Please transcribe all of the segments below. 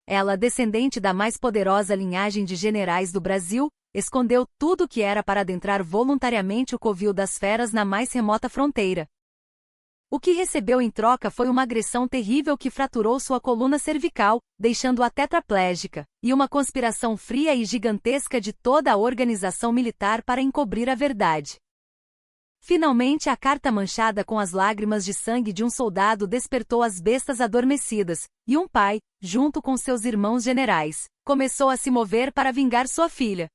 Ela, descendente da mais poderosa linhagem de generais do Brasil, escondeu tudo o que era para adentrar voluntariamente o covil das feras na mais remota fronteira. O que recebeu em troca foi uma agressão terrível que fraturou sua coluna cervical, deixando-a tetraplégica, e uma conspiração fria e gigantesca de toda a organização militar para encobrir a verdade. Finalmente, a carta manchada com as lágrimas de sangue de um soldado despertou as bestas adormecidas, e um pai, junto com seus irmãos generais, começou a se mover para vingar sua filha.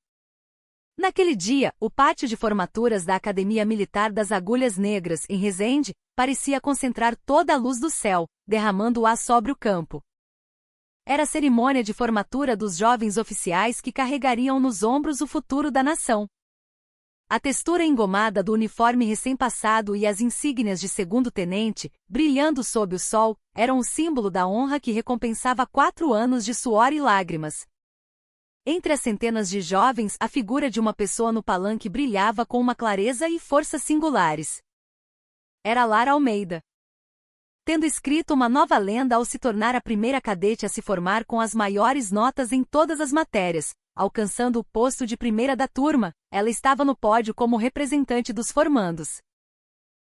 Naquele dia, o pátio de formaturas da Academia Militar das Agulhas Negras, em Resende, parecia concentrar toda a luz do céu, derramando-a sobre o campo. Era a cerimônia de formatura dos jovens oficiais que carregariam nos ombros o futuro da nação. A textura engomada do uniforme recém-passado e as insígnias de segundo-tenente, brilhando sob o sol, eram o símbolo da honra que recompensava 4 anos de suor e lágrimas. Entre as centenas de jovens, a figura de uma pessoa no palanque brilhava com uma clareza e força singulares. Era Lara Almeida. Tendo escrito uma nova lenda ao se tornar a primeira cadete a se formar com as maiores notas em todas as matérias, alcançando o posto de primeira da turma, ela estava no pódio como representante dos formandos.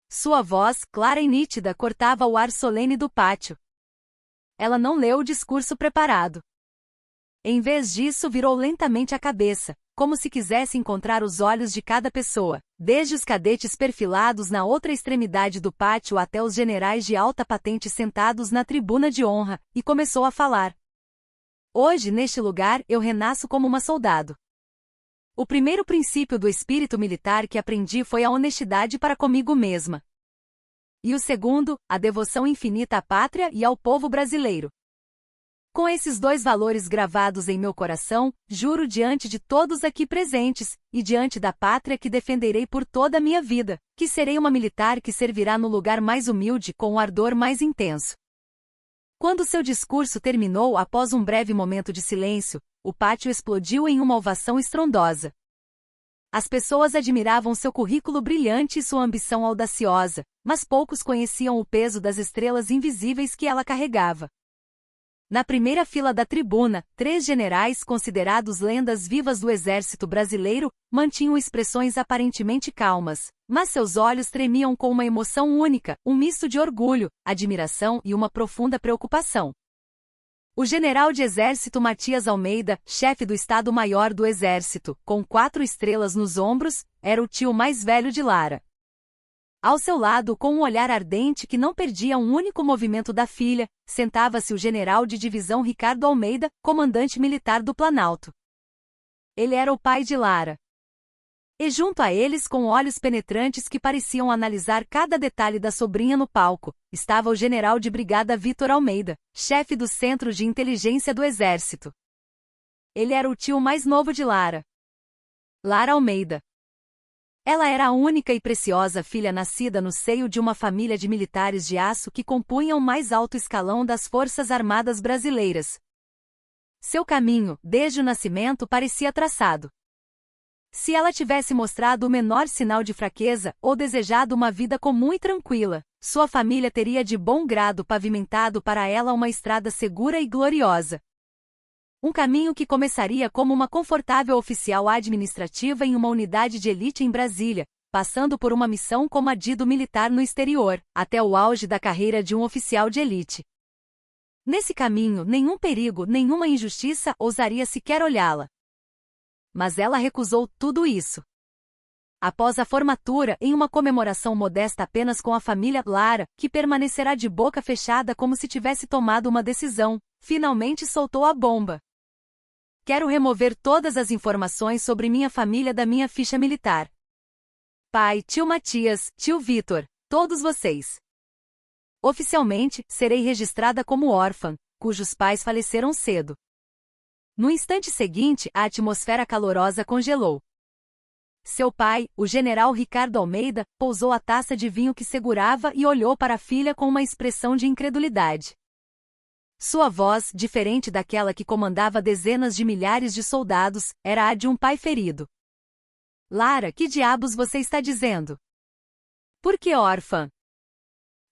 Sua voz, clara e nítida, cortava o ar solene do pátio. Ela não leu o discurso preparado. Em vez disso, virou lentamente a cabeça, como se quisesse encontrar os olhos de cada pessoa, desde os cadetes perfilados na outra extremidade do pátio até os generais de alta patente sentados na tribuna de honra, e começou a falar. Hoje, neste lugar, eu renasço como uma soldado. O primeiro princípio do espírito militar que aprendi foi a honestidade para comigo mesma. E o segundo, a devoção infinita à pátria e ao povo brasileiro. Com esses 2 valores gravados em meu coração, juro diante de todos aqui presentes, e diante da pátria que defenderei por toda a minha vida, que serei uma militar que servirá no lugar mais humilde com o ardor mais intenso. Quando seu discurso terminou após um breve momento de silêncio, o pátio explodiu em uma ovação estrondosa. As pessoas admiravam seu currículo brilhante e sua ambição audaciosa, mas poucos conheciam o peso das estrelas invisíveis que ela carregava. Na primeira fila da tribuna, 3 generais considerados lendas vivas do exército brasileiro, mantinham expressões aparentemente calmas, mas seus olhos tremiam com uma emoção única, um misto de orgulho, admiração e uma profunda preocupação. O general de exército Matias Almeida, chefe do Estado-Maior do Exército, com 4 estrelas nos ombros, era o tio mais velho de Lara. Ao seu lado, com um olhar ardente que não perdia um único movimento da filha, sentava-se o general de divisão Ricardo Almeida, comandante militar do Planalto. Ele era o pai de Lara. E junto a eles, com olhos penetrantes que pareciam analisar cada detalhe da sobrinha no palco, estava o general de brigada Vitor Almeida, chefe do Centro de Inteligência do Exército. Ele era o tio mais novo de Lara. Lara Almeida. Ela era a única e preciosa filha nascida no seio de uma família de militares de aço que compunham o mais alto escalão das Forças Armadas brasileiras. Seu caminho, desde o nascimento, parecia traçado. Se ela tivesse mostrado o menor sinal de fraqueza ou desejado uma vida comum e tranquila, sua família teria de bom grado pavimentado para ela uma estrada segura e gloriosa. Um caminho que começaria como uma confortável oficial administrativa em uma unidade de elite em Brasília, passando por uma missão como a de do militar no exterior, até o auge da carreira de um oficial de elite. Nesse caminho, nenhum perigo, nenhuma injustiça ousaria sequer olhá-la. Mas ela recusou tudo isso. Após a formatura, em uma comemoração modesta apenas com a família, Lara, que permanecerá de boca fechada como se tivesse tomado uma decisão, finalmente soltou a bomba. Quero remover todas as informações sobre minha família da minha ficha militar. Pai, tio Matias, tio Vitor, todos vocês. Oficialmente, serei registrada como órfã, cujos pais faleceram cedo. No instante seguinte, a atmosfera calorosa congelou. Seu pai, o general Ricardo Almeida, pousou a taça de vinho que segurava e olhou para a filha com uma expressão de incredulidade. Sua voz, diferente daquela que comandava dezenas de milhares de soldados, era a de um pai ferido. Lara, que diabos você está dizendo? Por que órfã?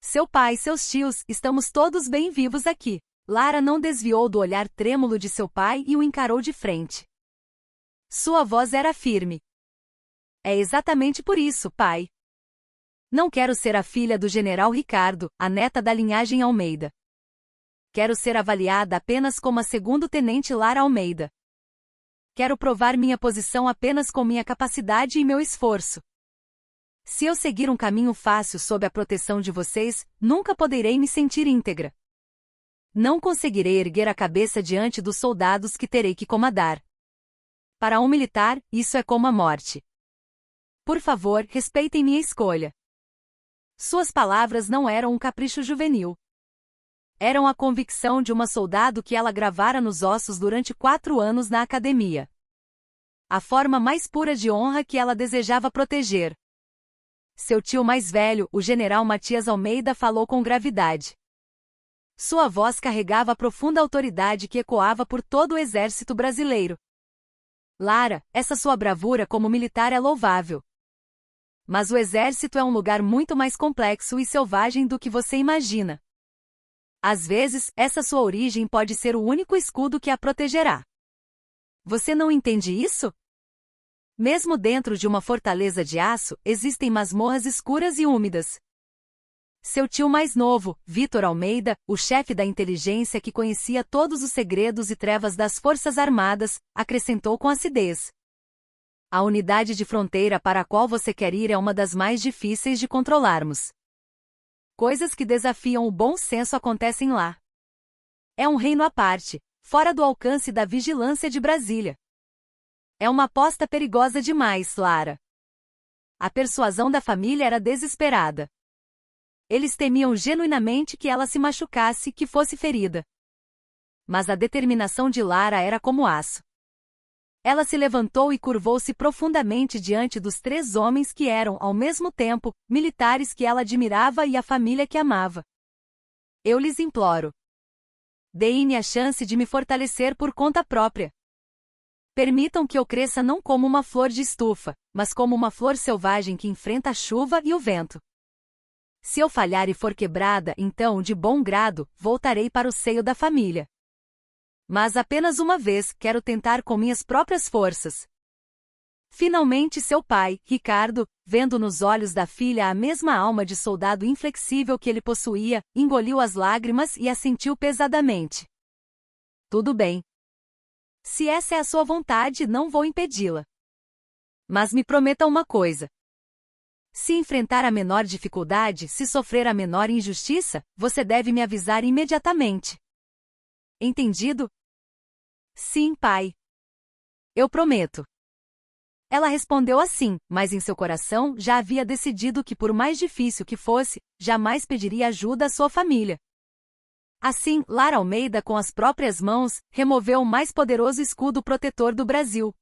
Seu pai e seus tios, estamos todos bem vivos aqui. Lara não desviou do olhar trêmulo de seu pai e o encarou de frente. Sua voz era firme. É exatamente por isso, pai. Não quero ser a filha do general Ricardo, a neta da linhagem Almeida. Quero ser avaliada apenas como a segundo-tenente Lara Almeida. Quero provar minha posição apenas com minha capacidade e meu esforço. Se eu seguir um caminho fácil sob a proteção de vocês, nunca poderei me sentir íntegra. Não conseguirei erguer a cabeça diante dos soldados que terei que comandar. Para um militar, isso é como a morte. Por favor, respeitem minha escolha. Suas palavras não eram um capricho juvenil. Eram a convicção de uma soldado que ela gravara nos ossos durante 4 anos na academia. A forma mais pura de honra que ela desejava proteger. Seu tio mais velho, o general Matias Almeida, falou com gravidade. Sua voz carregava a profunda autoridade que ecoava por todo o exército brasileiro. Lara, essa sua bravura como militar é louvável. Mas o exército é um lugar muito mais complexo e selvagem do que você imagina. Às vezes, essa sua origem pode ser o único escudo que a protegerá. Você não entende isso? Mesmo dentro de uma fortaleza de aço, existem masmorras escuras e úmidas. Seu tio mais novo, Vitor Almeida, o chefe da inteligência que conhecia todos os segredos e trevas das Forças Armadas, acrescentou com acidez. A unidade de fronteira para a qual você quer ir é uma das mais difíceis de controlarmos. Coisas que desafiam o bom senso acontecem lá. É um reino à parte, fora do alcance da vigilância de Brasília. É uma aposta perigosa demais, Lara. A persuasão da família era desesperada. Eles temiam genuinamente que ela se machucasse, que fosse ferida. Mas a determinação de Lara era como aço. Ela se levantou e curvou-se profundamente diante dos 3 homens que eram, ao mesmo tempo, militares que ela admirava e a família que amava. Eu lhes imploro. Deem-me a chance de me fortalecer por conta própria. Permitam que eu cresça não como uma flor de estufa, mas como uma flor selvagem que enfrenta a chuva e o vento. Se eu falhar e for quebrada, então, de bom grado, voltarei para o seio da família. Mas apenas uma vez quero tentar com minhas próprias forças. Finalmente seu pai, Ricardo, vendo nos olhos da filha a mesma alma de soldado inflexível que ele possuía, engoliu as lágrimas e assentiu pesadamente. Tudo bem. Se essa é a sua vontade, não vou impedi-la. Mas me prometa uma coisa. Se enfrentar a menor dificuldade, se sofrer a menor injustiça, você deve me avisar imediatamente. Entendido? Sim, pai. Eu prometo. Ela respondeu assim, mas em seu coração já havia decidido que, por mais difícil que fosse, jamais pediria ajuda à sua família. Assim, Lara Almeida, com as próprias mãos, removeu o mais poderoso escudo protetor do Brasil.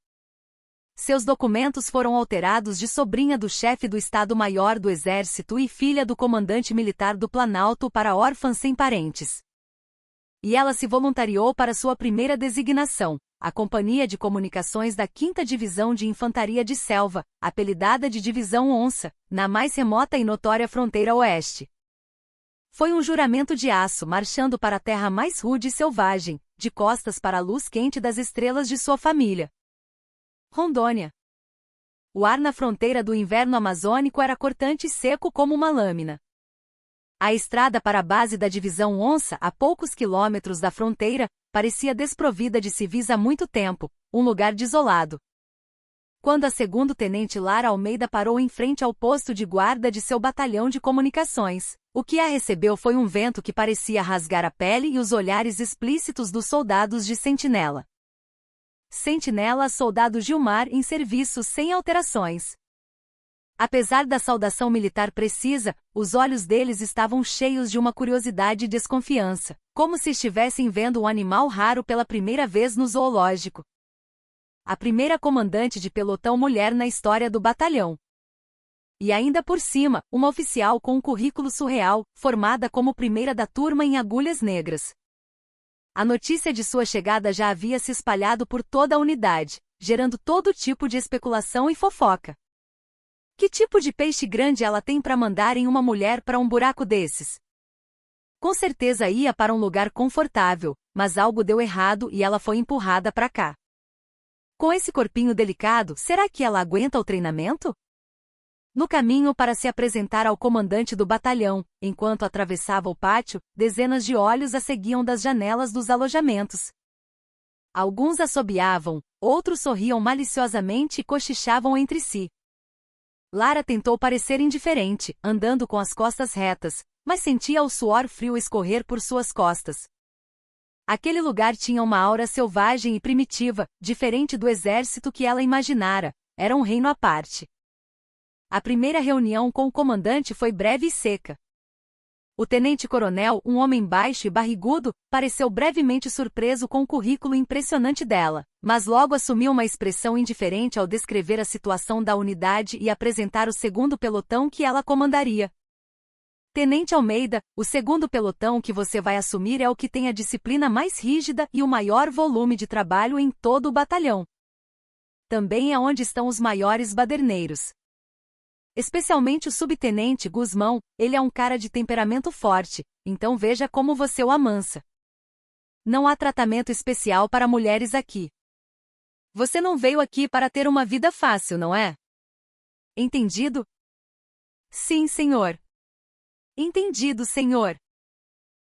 Seus documentos foram alterados de sobrinha do chefe do Estado-Maior do Exército e filha do comandante militar do Planalto para órfã sem parentes. E ela se voluntariou para sua primeira designação, a Companhia de Comunicações da 5ª Divisão de Infantaria de Selva, apelidada de Divisão Onça, na mais remota e notória fronteira oeste. Foi um juramento de aço marchando para a terra mais rude e selvagem, de costas para a luz quente das estrelas de sua família. Rondônia. O ar na fronteira do inverno amazônico era cortante e seco como uma lâmina. A estrada para a base da Divisão Onça, a poucos quilômetros da fronteira, parecia desprovida de civis há muito tempo, um lugar desolado. Quando a segundo-tenente Lara Almeida parou em frente ao posto de guarda de seu batalhão de comunicações, o que a recebeu foi um vento que parecia rasgar a pele e os olhares explícitos dos soldados de sentinela. Sentinela soldado Gilmar em serviço sem alterações. Apesar da saudação militar precisa, os olhos deles estavam cheios de uma curiosidade e desconfiança, como se estivessem vendo um animal raro pela primeira vez no zoológico. A primeira comandante de pelotão mulher na história do batalhão. E ainda por cima, uma oficial com um currículo surreal, formada como primeira da turma em agulhas negras. A notícia de sua chegada já havia se espalhado por toda a unidade, gerando todo tipo de especulação e fofoca. Que tipo de peixe grande ela tem para mandar em uma mulher para um buraco desses? Com certeza ia para um lugar confortável, mas algo deu errado e ela foi empurrada para cá. Com esse corpinho delicado, será que ela aguenta o treinamento? No caminho para se apresentar ao comandante do batalhão, enquanto atravessava o pátio, dezenas de olhos a seguiam das janelas dos alojamentos. Alguns assobiavam, outros sorriam maliciosamente e cochichavam entre si. Lara tentou parecer indiferente, andando com as costas retas, mas sentia o suor frio escorrer por suas costas. Aquele lugar tinha uma aura selvagem e primitiva, diferente do exército que ela imaginara, era um reino à parte. A primeira reunião com o comandante foi breve e seca. O tenente-coronel, um homem baixo e barrigudo, pareceu brevemente surpreso com o currículo impressionante dela, mas logo assumiu uma expressão indiferente ao descrever a situação da unidade e apresentar o segundo pelotão que ela comandaria. Tenente Almeida, o segundo pelotão que você vai assumir é o que tem a disciplina mais rígida e o maior volume de trabalho em todo o batalhão. Também é onde estão os maiores baderneiros. Especialmente o subtenente Guzmão, ele é um cara de temperamento forte, então veja como você o amansa. Não há tratamento especial para mulheres aqui. Você não veio aqui para ter uma vida fácil, não é? Entendido? Sim, senhor. Entendido, senhor.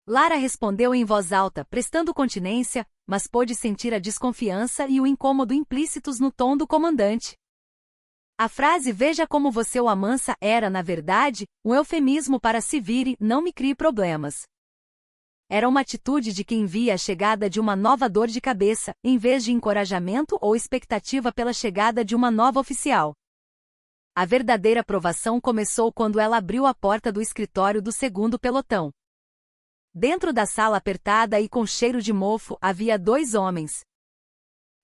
Lara respondeu em voz alta, prestando continência, mas pôde sentir a desconfiança e o incômodo implícitos no tom do comandante. A frase "veja como você o amansa" era, na verdade, um eufemismo para "se vire, não me crie problemas". Era uma atitude de quem via a chegada de uma nova dor de cabeça, em vez de encorajamento ou expectativa pela chegada de uma nova oficial. A verdadeira provação começou quando ela abriu a porta do escritório do segundo pelotão. Dentro da sala apertada e com cheiro de mofo havia 2 homens.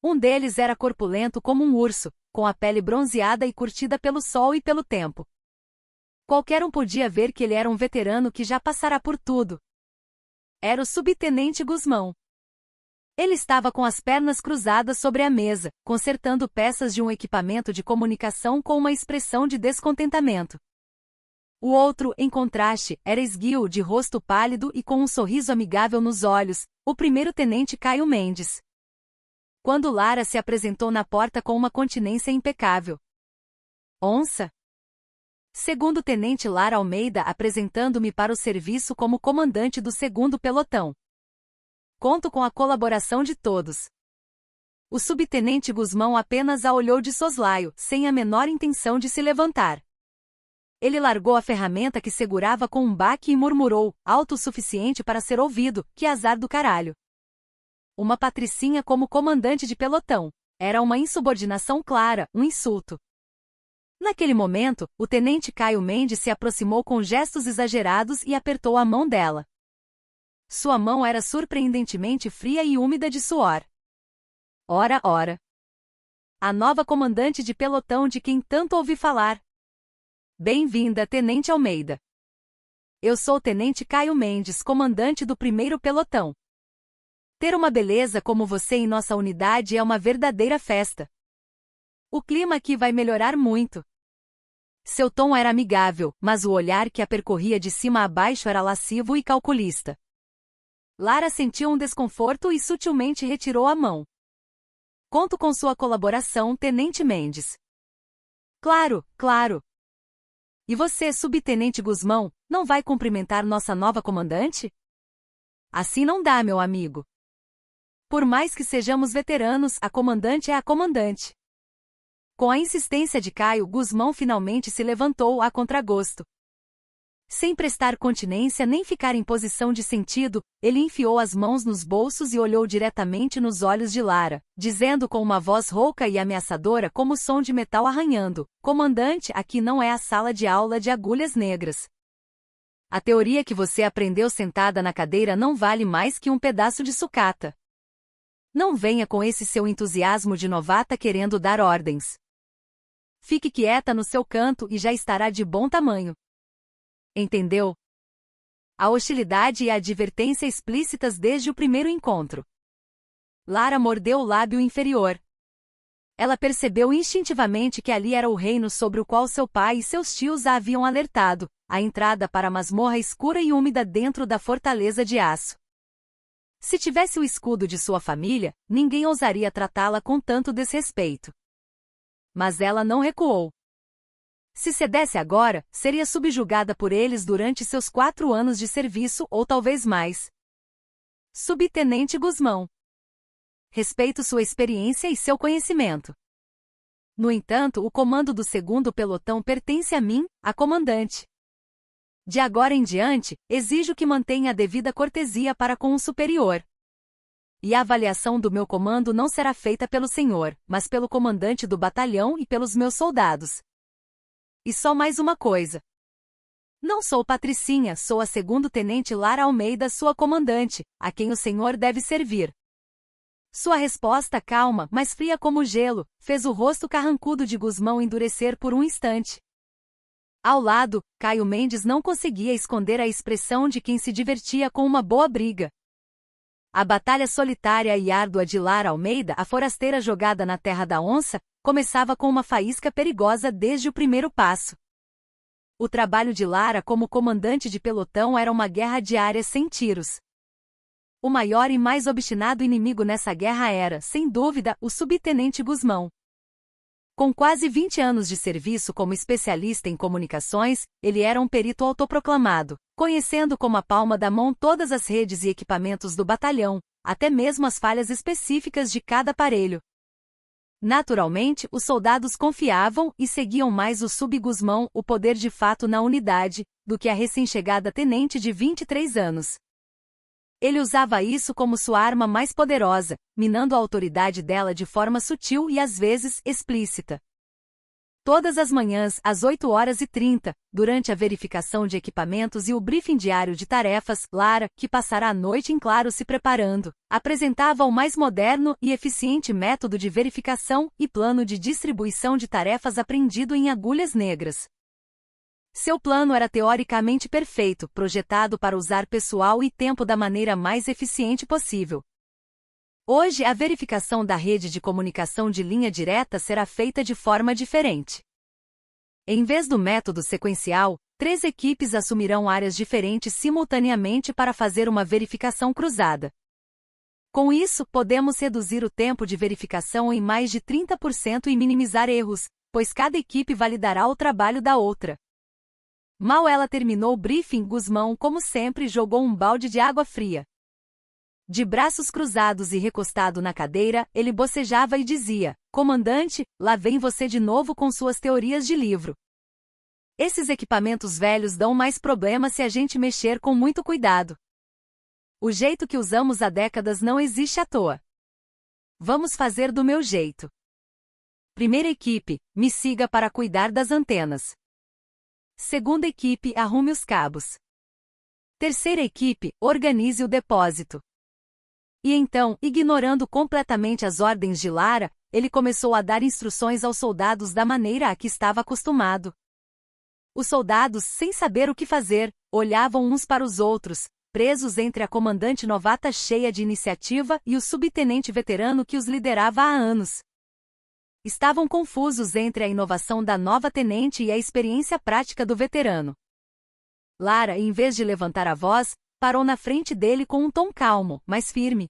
Um deles era corpulento como um urso, com a pele bronzeada e curtida pelo sol e pelo tempo. Qualquer um podia ver que ele era um veterano que já passara por tudo. Era o subtenente Guzmão. Ele estava com as pernas cruzadas sobre a mesa, consertando peças de um equipamento de comunicação com uma expressão de descontentamento. O outro, em contraste, era esguio, de rosto pálido e com um sorriso amigável nos olhos, o primeiro-tenente Caio Mendes. Quando Lara se apresentou na porta com uma continência impecável. Onça? Segundo-tenente Lara Almeida, apresentando-me para o serviço como comandante do segundo pelotão. Conto com a colaboração de todos. O subtenente Guzmão apenas a olhou de soslaio, sem a menor intenção de se levantar. Ele largou a ferramenta que segurava com um baque e murmurou, alto o suficiente para ser ouvido: "Que azar do caralho." Uma patricinha como comandante de pelotão. Era uma insubordinação clara, um insulto. Naquele momento, o tenente Caio Mendes se aproximou com gestos exagerados e apertou a mão dela. Sua mão era surpreendentemente fria e úmida de suor. Ora, ora. A nova comandante de pelotão de quem tanto ouvi falar. Bem-vinda, tenente Almeida. Eu sou o tenente Caio Mendes, comandante do primeiro pelotão. Ter uma beleza como você em nossa unidade é uma verdadeira festa. O clima aqui vai melhorar muito. Seu tom era amigável, mas o olhar que a percorria de cima a baixo era lascivo e calculista. Lara sentiu um desconforto e sutilmente retirou a mão. Conto com sua colaboração, tenente Mendes. Claro, claro. E você, subtenente Guzmão, não vai cumprimentar nossa nova comandante? Assim não dá, meu amigo. Por mais que sejamos veteranos, a comandante é a comandante. Com a insistência de Caio, Guzmão finalmente se levantou a contragosto. Sem prestar continência nem ficar em posição de sentido, ele enfiou as mãos nos bolsos e olhou diretamente nos olhos de Lara, dizendo com uma voz rouca e ameaçadora como som de metal arranhando: "Comandante, aqui não é a sala de aula de agulhas negras. A teoria que você aprendeu sentada na cadeira não vale mais que um pedaço de sucata. Não venha com esse seu entusiasmo de novata querendo dar ordens. Fique quieta no seu canto e já estará de bom tamanho. Entendeu?" A hostilidade e a advertência explícitas desde o primeiro encontro. Lara mordeu o lábio inferior. Ela percebeu instintivamente que ali era o reino sobre o qual seu pai e seus tios a haviam alertado, a entrada para a masmorra escura e úmida dentro da fortaleza de aço. Se tivesse o escudo de sua família, ninguém ousaria tratá-la com tanto desrespeito. Mas ela não recuou. Se cedesse agora, seria subjugada por eles durante seus 4 anos de serviço ou talvez mais. Subtenente Guzmão. Respeito sua experiência e seu conhecimento. No entanto, o comando do 2º pelotão pertence a mim, a comandante. De agora em diante, exijo que mantenha a devida cortesia para com o superior. E a avaliação do meu comando não será feita pelo senhor, mas pelo comandante do batalhão e pelos meus soldados. E só mais uma coisa. Não sou Patricinha, sou a 2º-tenente Lara Almeida, sua comandante, a quem o senhor deve servir. Sua resposta calma, mas fria como gelo, fez o rosto carrancudo de Guzmão endurecer por um instante. Ao lado, Caio Mendes não conseguia esconder a expressão de quem se divertia com uma boa briga. A batalha solitária e árdua de Lara Almeida, a forasteira jogada na terra da onça, começava com uma faísca perigosa desde o primeiro passo. O trabalho de Lara como comandante de pelotão era uma guerra diária sem tiros. O maior e mais obstinado inimigo nessa guerra era, sem dúvida, o subtenente Guzmão. Com quase 20 anos de serviço como especialista em comunicações, ele era um perito autoproclamado, conhecendo como a palma da mão todas as redes e equipamentos do batalhão, até mesmo as falhas específicas de cada aparelho. Naturalmente, os soldados confiavam e seguiam mais o sub-Guzmão, o poder de fato na unidade, do que a recém-chegada tenente de 23 anos. Ele usava isso como sua arma mais poderosa, minando a autoridade dela de forma sutil e às vezes explícita. Todas as manhãs, às 8h30, durante a verificação de equipamentos e o briefing diário de tarefas, Lara, que passara a noite em claro se preparando, apresentava o mais moderno e eficiente método de verificação e plano de distribuição de tarefas aprendido em agulhas negras. Seu plano era teoricamente perfeito, projetado para usar pessoal e tempo da maneira mais eficiente possível. Hoje, a verificação da rede de comunicação de linha direta será feita de forma diferente. Em vez do método sequencial, 3 equipes assumirão áreas diferentes simultaneamente para fazer uma verificação cruzada. Com isso, podemos reduzir o tempo de verificação em mais de 30% e minimizar erros, pois cada equipe validará o trabalho da outra. Mal ela terminou o briefing, Guzmão, como sempre, jogou um balde de água fria. De braços cruzados e recostado na cadeira, ele bocejava e dizia: "Comandante, lá vem você de novo com suas teorias de livro. Esses equipamentos velhos dão mais problema se a gente mexer com muito cuidado. O jeito que usamos há décadas não existe à toa. Vamos fazer do meu jeito. Primeira equipe, me siga para cuidar das antenas. Segunda equipe, arrume os cabos. Terceira equipe, organize o depósito." E então, ignorando completamente as ordens de Lara, ele começou a dar instruções aos soldados da maneira a que estava acostumado. Os soldados, sem saber o que fazer, olhavam uns para os outros, presos entre a comandante novata cheia de iniciativa e o subtenente veterano que os liderava há anos. Estavam confusos entre a inovação da nova tenente e a experiência prática do veterano. Lara, em vez de levantar a voz, parou na frente dele com um tom calmo, mas firme.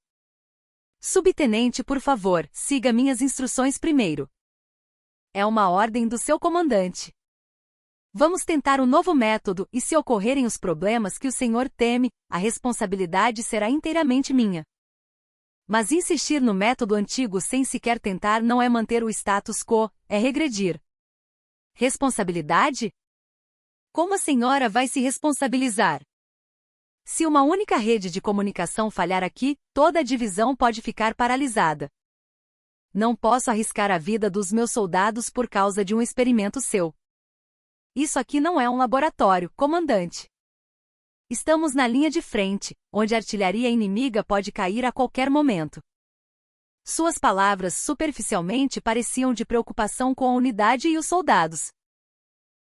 "Subtenente, por favor, siga minhas instruções primeiro. É uma ordem do seu comandante. Vamos tentar um novo método e se ocorrerem os problemas que o senhor teme, a responsabilidade será inteiramente minha. Mas insistir no método antigo sem sequer tentar não é manter o status quo, é regredir." "Responsabilidade? Como a senhora vai se responsabilizar? Se uma única rede de comunicação falhar aqui, toda a divisão pode ficar paralisada. Não posso arriscar a vida dos meus soldados por causa de um experimento seu. Isso aqui não é um laboratório, comandante. Estamos na linha de frente, onde a artilharia inimiga pode cair a qualquer momento." Suas palavras superficialmente pareciam de preocupação com a unidade e os soldados.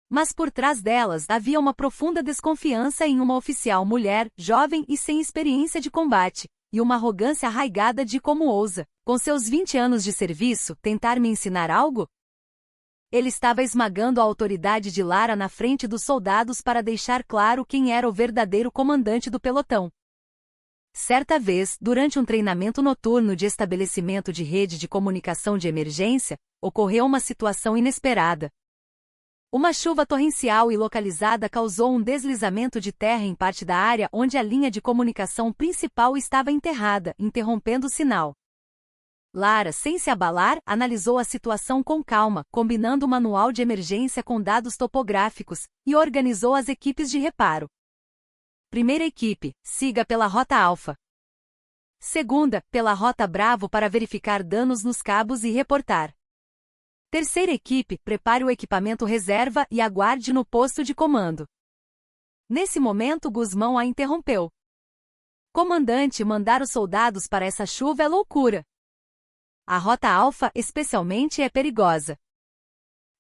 Mas por trás delas havia uma profunda desconfiança em uma oficial mulher, jovem e sem experiência de combate, e uma arrogância arraigada de como ousa, com seus 20 anos de serviço, tentar me ensinar algo? Ele estava esmagando a autoridade de Lara na frente dos soldados para deixar claro quem era o verdadeiro comandante do pelotão. Certa vez, durante um treinamento noturno de estabelecimento de rede de comunicação de emergência, ocorreu uma situação inesperada. Uma chuva torrencial e localizada causou um deslizamento de terra em parte da área onde a linha de comunicação principal estava enterrada, interrompendo o sinal. Lara, sem se abalar, analisou a situação com calma, combinando o manual de emergência com dados topográficos, e organizou as equipes de reparo. Primeira equipe, siga pela Rota Alfa. Segunda, pela Rota Bravo para verificar danos nos cabos e reportar. Terceira equipe, prepare o equipamento reserva e aguarde no posto de comando. Nesse momento, Guzmão a interrompeu. Comandante, mandar os soldados para essa chuva é loucura. A Rota Alfa, especialmente, é perigosa.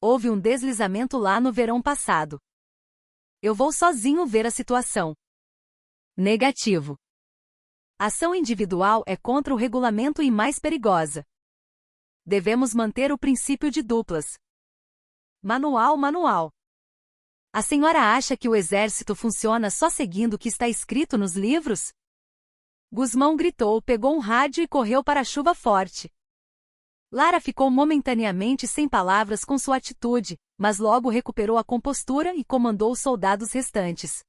Houve um deslizamento lá no verão passado. Eu vou sozinho ver a situação. Negativo. Ação individual é contra o regulamento e mais perigosa. Devemos manter o princípio de duplas. Manual. A senhora acha que o exército funciona só seguindo o que está escrito nos livros? Guzmão gritou, pegou um rádio e correu para a chuva forte. Lara ficou momentaneamente sem palavras com sua atitude, mas logo recuperou a compostura e comandou os soldados restantes.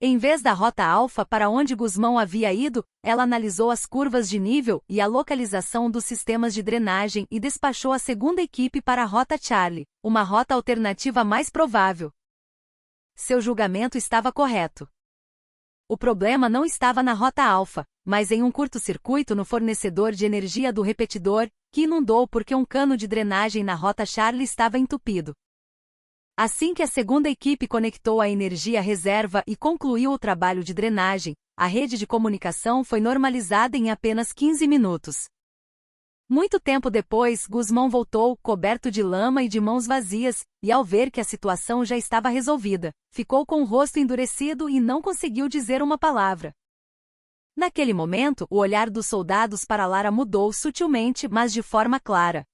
Em vez da Rota Alfa para onde Guzmão havia ido, ela analisou as curvas de nível e a localização dos sistemas de drenagem e despachou a segunda equipe para a Rota Charlie, uma rota alternativa mais provável. Seu julgamento estava correto. O problema não estava na Rota Alfa, mas em um curto-circuito no fornecedor de energia do repetidor, que inundou porque um cano de drenagem na Rota Charlie estava entupido. Assim que a segunda equipe conectou a energia reserva e concluiu o trabalho de drenagem, a rede de comunicação foi normalizada em apenas 15 minutos. Muito tempo depois, Guzmão voltou, coberto de lama e de mãos vazias, e ao ver que a situação já estava resolvida, ficou com o rosto endurecido e não conseguiu dizer uma palavra. Naquele momento, o olhar dos soldados para Lara mudou sutilmente, mas de forma clara.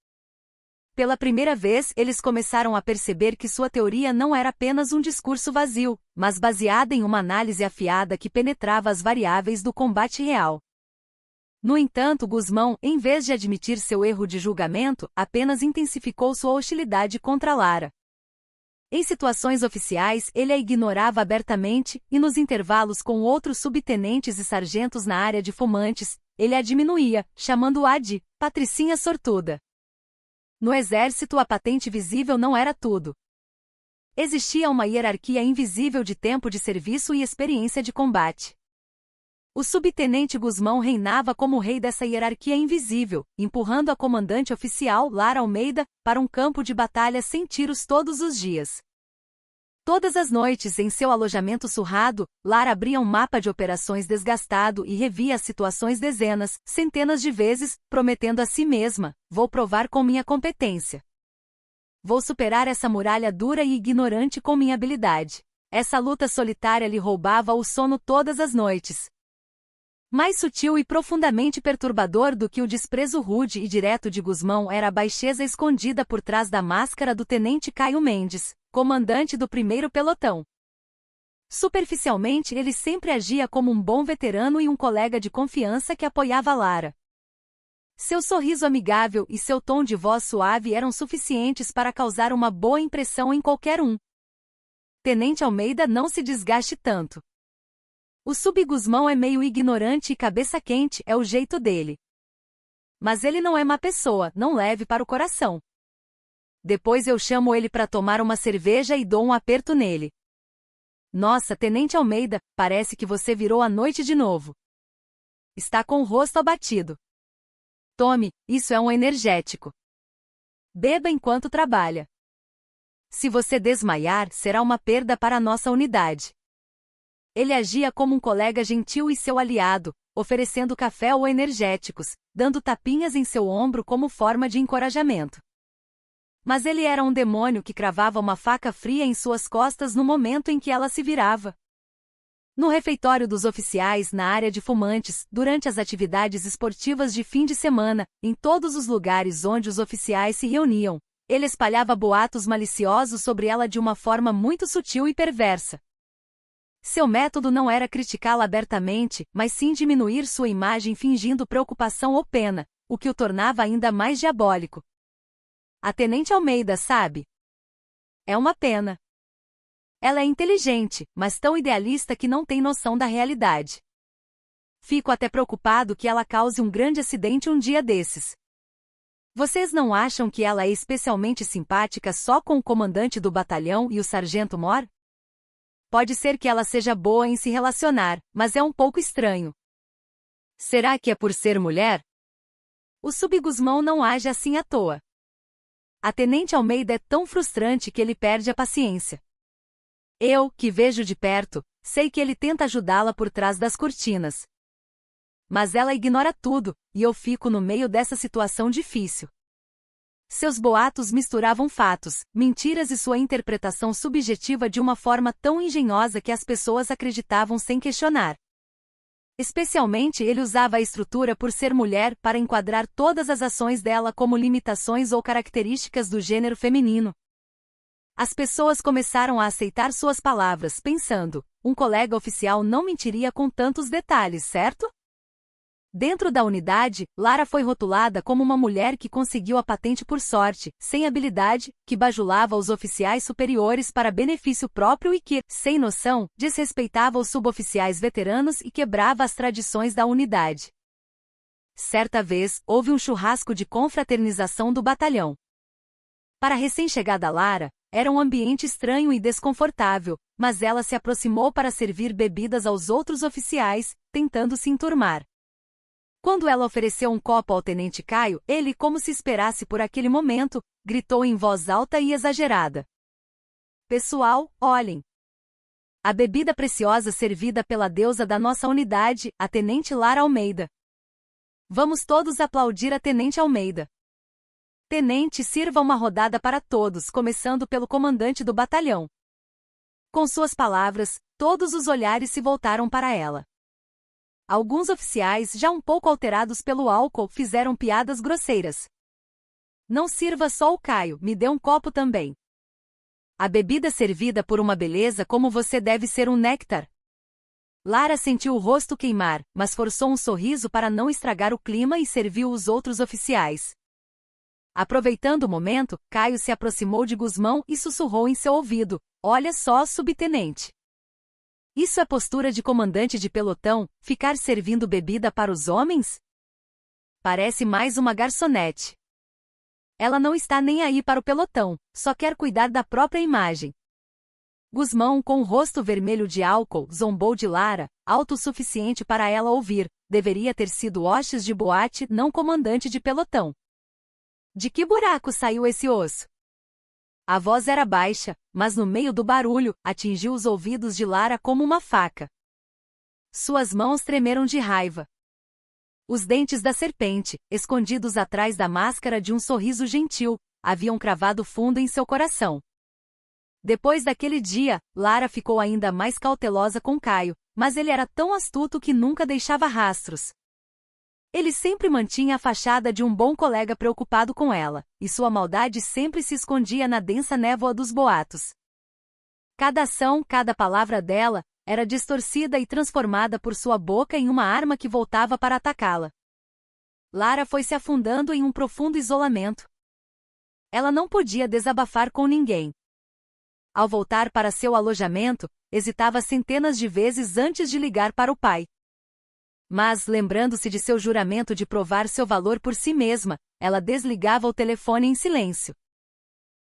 Pela primeira vez, eles começaram a perceber que sua teoria não era apenas um discurso vazio, mas baseada em uma análise afiada que penetrava as variáveis do combate real. No entanto, Guzmão, em vez de admitir seu erro de julgamento, apenas intensificou sua hostilidade contra Lara. Em situações oficiais, ele a ignorava abertamente, e nos intervalos com outros subtenentes e sargentos na área de fumantes, ele a diminuía, chamando-a de Patricinha Sortuda. No exército, a patente visível não era tudo. Existia uma hierarquia invisível de tempo de serviço e experiência de combate. O subtenente Guzmão reinava como o rei dessa hierarquia invisível, empurrando a comandante oficial, Lara Almeida, para um campo de batalha sem tiros todos os dias. Todas as noites, em seu alojamento surrado, Lara abria um mapa de operações desgastado e revia as situações dezenas, centenas de vezes, prometendo a si mesma: vou provar com minha competência. Vou superar essa muralha dura e ignorante com minha habilidade. Essa luta solitária lhe roubava o sono todas as noites. Mais sutil e profundamente perturbador do que o desprezo rude e direto de Guzmão era a baixeza escondida por trás da máscara do tenente Caio Mendes, comandante do primeiro pelotão. Superficialmente, ele sempre agia como um bom veterano e um colega de confiança que apoiava Lara. Seu sorriso amigável e seu tom de voz suave eram suficientes para causar uma boa impressão em qualquer um. Tenente Almeida, não se desgaste tanto. O sub-Guzmão é meio ignorante e cabeça quente, é o jeito dele. Mas ele não é má pessoa, não leve para o coração. Depois eu chamo ele para tomar uma cerveja e dou um aperto nele. Nossa, Tenente Almeida, parece que você virou a noite de novo. Está com o rosto abatido. Tome, isso é um energético. Beba enquanto trabalha. Se você desmaiar, será uma perda para a nossa unidade. Ele agia como um colega gentil e seu aliado, oferecendo café ou energéticos, dando tapinhas em seu ombro como forma de encorajamento. Mas ele era um demônio que cravava uma faca fria em suas costas no momento em que ela se virava. No refeitório dos oficiais, na área de fumantes, durante as atividades esportivas de fim de semana, em todos os lugares onde os oficiais se reuniam, ele espalhava boatos maliciosos sobre ela de uma forma muito sutil e perversa. Seu método não era criticá-la abertamente, mas sim diminuir sua imagem fingindo preocupação ou pena, o que o tornava ainda mais diabólico. A Tenente Almeida, sabe? É uma pena. Ela é inteligente, mas tão idealista que não tem noção da realidade. Fico até preocupado que ela cause um grande acidente um dia desses. Vocês não acham que ela é especialmente simpática só com o comandante do batalhão e o sargento Mor? Pode ser que ela seja boa em se relacionar, mas é um pouco estranho. Será que é por ser mulher? O Subguzmão não age assim à toa. A Tenente Almeida é tão frustrante que ele perde a paciência. Eu, que vejo de perto, sei que ele tenta ajudá-la por trás das cortinas. Mas ela ignora tudo, e eu fico no meio dessa situação difícil. Seus boatos misturavam fatos, mentiras e sua interpretação subjetiva de uma forma tão engenhosa que as pessoas acreditavam sem questionar. Especialmente ele usava a estrutura por ser mulher para enquadrar todas as ações dela como limitações ou características do gênero feminino. As pessoas começaram a aceitar suas palavras, pensando, um colega oficial não mentiria com tantos detalhes, certo? Dentro da unidade, Lara foi rotulada como uma mulher que conseguiu a patente por sorte, sem habilidade, que bajulava os oficiais superiores para benefício próprio e que, sem noção, desrespeitava os suboficiais veteranos e quebrava as tradições da unidade. Certa vez, houve um churrasco de confraternização do batalhão. Para a recém-chegada Lara, era um ambiente estranho e desconfortável, mas ela se aproximou para servir bebidas aos outros oficiais, tentando se enturmar. Quando ela ofereceu um copo ao Tenente Caio, ele, como se esperasse por aquele momento, gritou em voz alta e exagerada: "Pessoal, olhem! A bebida preciosa servida pela deusa da nossa unidade, a Tenente Lara Almeida. Vamos todos aplaudir a Tenente Almeida. Tenente, sirva uma rodada para todos, começando pelo comandante do batalhão." Com suas palavras, todos os olhares se voltaram para ela. Alguns oficiais, já um pouco alterados pelo álcool, fizeram piadas grosseiras. "Não sirva só o Caio, me dê um copo também. A bebida servida por uma beleza como você deve ser um néctar." Lara sentiu o rosto queimar, mas forçou um sorriso para não estragar o clima e serviu os outros oficiais. Aproveitando o momento, Caio se aproximou de Guzmão e sussurrou em seu ouvido: "Olha só, subtenente. Isso é postura de comandante de pelotão, ficar servindo bebida para os homens? Parece mais uma garçonete. Ela não está nem aí para o pelotão, só quer cuidar da própria imagem." Guzmão, com o rosto vermelho de álcool, zombou de Lara, autossuficiente para ela ouvir: deveria ter sido hostes de boate, não comandante de pelotão. De que buraco saiu esse osso? A voz era baixa, mas no meio do barulho, atingiu os ouvidos de Lara como uma faca. Suas mãos tremeram de raiva. Os dentes da serpente, escondidos atrás da máscara de um sorriso gentil, haviam cravado fundo em seu coração. Depois daquele dia, Lara ficou ainda mais cautelosa com Caio, mas ele era tão astuto que nunca deixava rastros. Ele sempre mantinha a fachada de um bom colega preocupado com ela, e sua maldade sempre se escondia na densa névoa dos boatos. Cada ação, cada palavra dela, era distorcida e transformada por sua boca em uma arma que voltava para atacá-la. Lara foi se afundando em um profundo isolamento. Ela não podia desabafar com ninguém. Ao voltar para seu alojamento, hesitava centenas de vezes antes de ligar para o pai. Mas, lembrando-se de seu juramento de provar seu valor por si mesma, ela desligava o telefone em silêncio.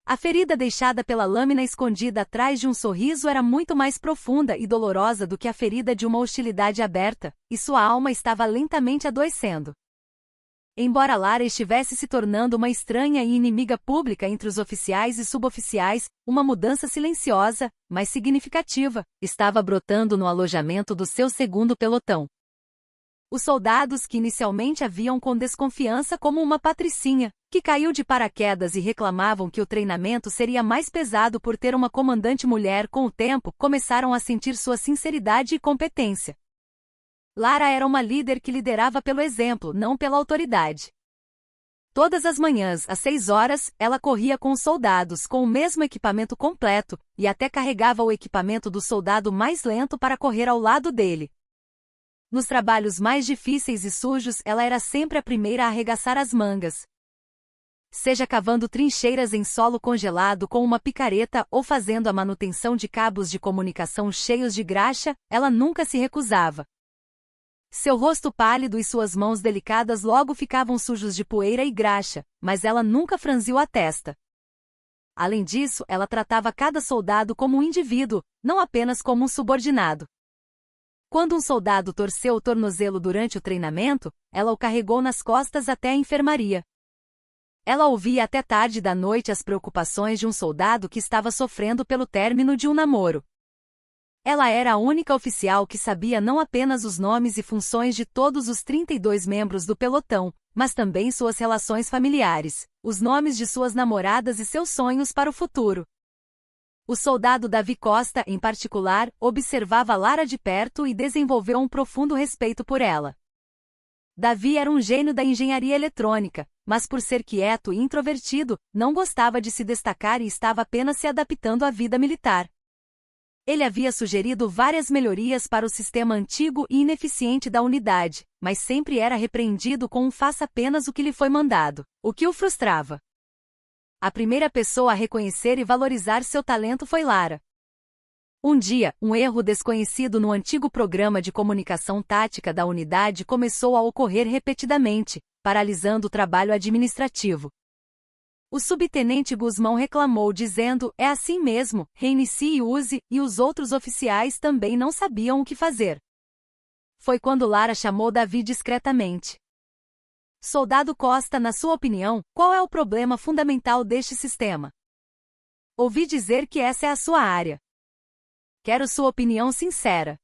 A ferida deixada pela lâmina escondida atrás de um sorriso era muito mais profunda e dolorosa do que a ferida de uma hostilidade aberta, e sua alma estava lentamente adoecendo. Embora Lara estivesse se tornando uma estranha e inimiga pública entre os oficiais e suboficiais, uma mudança silenciosa, mas significativa, estava brotando no alojamento do seu segundo pelotão. Os soldados que inicialmente a viam com desconfiança como uma patricinha, que caiu de paraquedas e reclamavam que o treinamento seria mais pesado por ter uma comandante mulher. Com o tempo, começaram a sentir sua sinceridade e competência. Lara era uma líder que liderava pelo exemplo, não pela autoridade. Todas as manhãs, às 6 horas, ela corria com os soldados com o mesmo equipamento completo, e até carregava o equipamento do soldado mais lento para correr ao lado dele. Nos trabalhos mais difíceis e sujos, ela era sempre a primeira a arregaçar as mangas. Seja cavando trincheiras em solo congelado com uma picareta ou fazendo a manutenção de cabos de comunicação cheios de graxa, ela nunca se recusava. Seu rosto pálido e suas mãos delicadas logo ficavam sujos de poeira e graxa, mas ela nunca franziu a testa. Além disso, ela tratava cada soldado como um indivíduo, não apenas como um subordinado. Quando um soldado torceu o tornozelo durante o treinamento, ela o carregou nas costas até a enfermaria. Ela ouvia até tarde da noite as preocupações de um soldado que estava sofrendo pelo término de um namoro. Ela era a única oficial que sabia não apenas os nomes e funções de todos os 32 membros do pelotão, mas também suas relações familiares, os nomes de suas namoradas e seus sonhos para o futuro. O soldado Davi Costa, em particular, observava Lara de perto e desenvolveu um profundo respeito por ela. Davi era um gênio da engenharia eletrônica, mas por ser quieto e introvertido, não gostava de se destacar e estava apenas se adaptando à vida militar. Ele havia sugerido várias melhorias para o sistema antigo e ineficiente da unidade, mas sempre era repreendido com um faça apenas o que lhe foi mandado, o que o frustrava. A primeira pessoa a reconhecer e valorizar seu talento foi Lara. Um dia, um erro desconhecido no antigo programa de comunicação tática da unidade começou a ocorrer repetidamente, paralisando o trabalho administrativo. O subtenente Guzmão reclamou dizendo, é assim mesmo, reinicie e use, e os outros oficiais também não sabiam o que fazer. Foi quando Lara chamou Davi discretamente. Soldado Costa, na sua opinião, qual é o problema fundamental deste sistema? Ouvi dizer que essa é a sua área. Quero sua opinião sincera.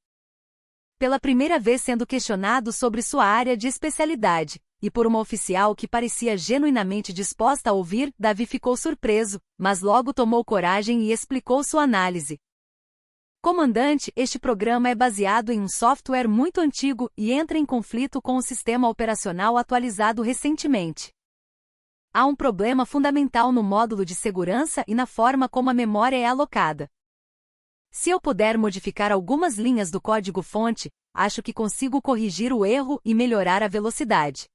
Pela primeira vez sendo questionado sobre sua área de especialidade, e por uma oficial que parecia genuinamente disposta a ouvir, Davi ficou surpreso, mas logo tomou coragem e explicou sua análise. Comandante, este programa é baseado em um software muito antigo e entra em conflito com o sistema operacional atualizado recentemente. Há um problema fundamental no módulo de segurança e na forma como a memória é alocada. Se eu puder modificar algumas linhas do código-fonte, acho que consigo corrigir o erro e melhorar a velocidade.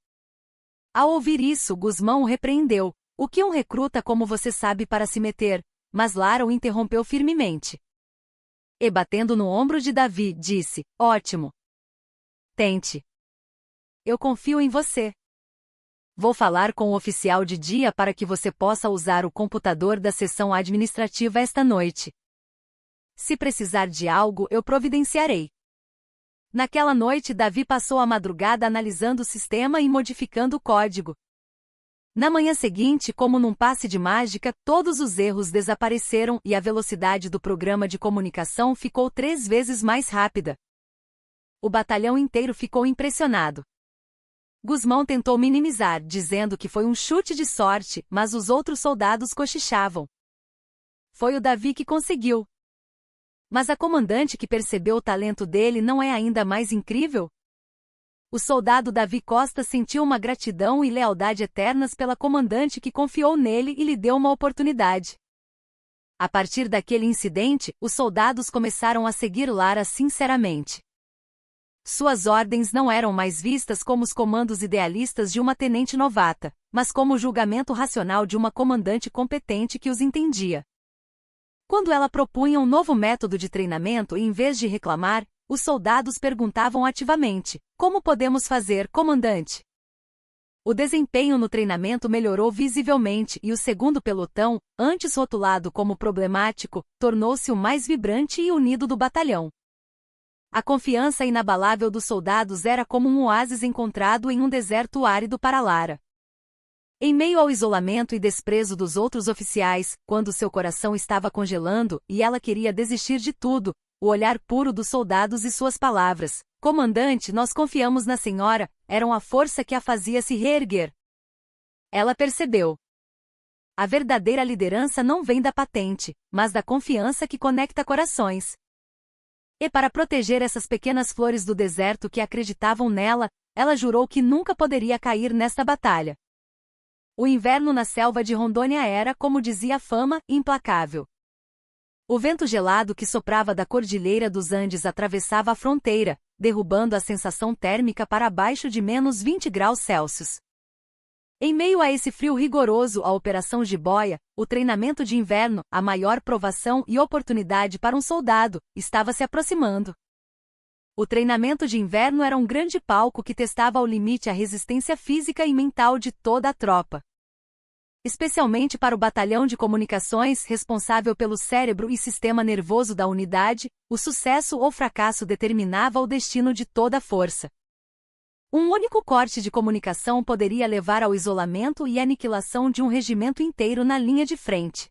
Ao ouvir isso, Guzmão o repreendeu. O que um recruta como você sabe para se meter? Mas Lara o interrompeu firmemente. E batendo no ombro de Davi, disse, ótimo. Tente. Eu confio em você. Vou falar com o oficial de dia para que você possa usar o computador da seção administrativa esta noite. Se precisar de algo, eu providenciarei. Naquela noite, Davi passou a madrugada analisando o sistema e modificando o código. Na manhã seguinte, como num passe de mágica, todos os erros desapareceram e a velocidade do programa de comunicação ficou 3 vezes mais rápida. O batalhão inteiro ficou impressionado. Guzmão tentou minimizar, dizendo que foi um chute de sorte, mas os outros soldados cochichavam. Foi o Davi que conseguiu. Mas a comandante que percebeu o talento dele não é ainda mais incrível? O soldado Davi Costa sentiu uma gratidão e lealdade eternas pela comandante que confiou nele e lhe deu uma oportunidade. A partir daquele incidente, os soldados começaram a seguir Lara sinceramente. Suas ordens não eram mais vistas como os comandos idealistas de uma tenente novata, mas como o julgamento racional de uma comandante competente que os entendia. Quando ela propunha um novo método de treinamento e em vez de reclamar, os soldados perguntavam ativamente, como podemos fazer, comandante? O desempenho no treinamento melhorou visivelmente e o segundo pelotão, antes rotulado como problemático, tornou-se o mais vibrante e unido do batalhão. A confiança inabalável dos soldados era como um oásis encontrado em um deserto árido para Lara. Em meio ao isolamento e desprezo dos outros oficiais, quando seu coração estava congelando e ela queria desistir de tudo, o olhar puro dos soldados e suas palavras, comandante, nós confiamos na senhora, eram a força que a fazia se reerguer. Ela percebeu. A verdadeira liderança não vem da patente, mas da confiança que conecta corações. E para proteger essas pequenas flores do deserto que acreditavam nela, ela jurou que nunca poderia cair nesta batalha. O inverno na selva de Rondônia era, como dizia a fama, implacável. O vento gelado que soprava da Cordilheira dos Andes atravessava a fronteira, derrubando a sensação térmica para abaixo de menos 20 graus Celsius. Em meio a esse frio rigoroso, a Operação Jiboia, o treinamento de inverno, a maior provação e oportunidade para um soldado, estava se aproximando. O treinamento de inverno era um grande palco que testava ao limite a resistência física e mental de toda a tropa. Especialmente para o batalhão de comunicações responsável pelo cérebro e sistema nervoso da unidade, o sucesso ou fracasso determinava o destino de toda a força. Um único corte de comunicação poderia levar ao isolamento e aniquilação de um regimento inteiro na linha de frente.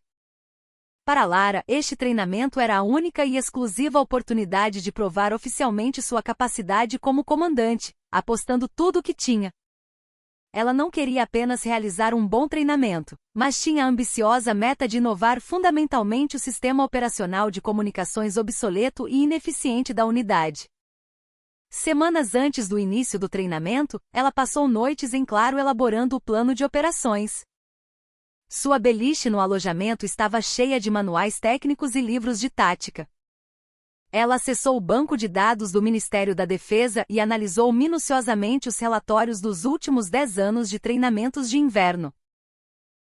Para Lara, este treinamento era a única e exclusiva oportunidade de provar oficialmente sua capacidade como comandante, apostando tudo o que tinha. Ela não queria apenas realizar um bom treinamento, mas tinha a ambiciosa meta de inovar fundamentalmente o sistema operacional de comunicações obsoleto e ineficiente da unidade. Semanas antes do início do treinamento, ela passou noites em claro elaborando o plano de operações. Sua beliche no alojamento estava cheia de manuais técnicos e livros de tática. Ela acessou o banco de dados do Ministério da Defesa e analisou minuciosamente os relatórios dos últimos 10 anos de treinamentos de inverno.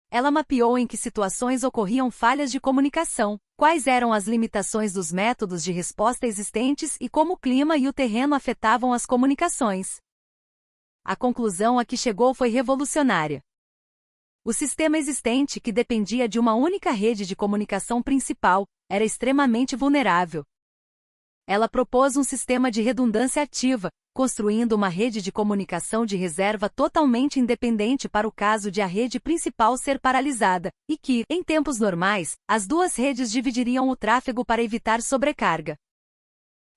Ela mapeou em que situações ocorriam falhas de comunicação, quais eram as limitações dos métodos de resposta existentes e como o clima e o terreno afetavam as comunicações. A conclusão a que chegou foi revolucionária. O sistema existente, que dependia de uma única rede de comunicação principal, era extremamente vulnerável. Ela propôs um sistema de redundância ativa, construindo uma rede de comunicação de reserva totalmente independente para o caso de a rede principal ser paralisada, e que, em tempos normais, as duas redes dividiriam o tráfego para evitar sobrecarga.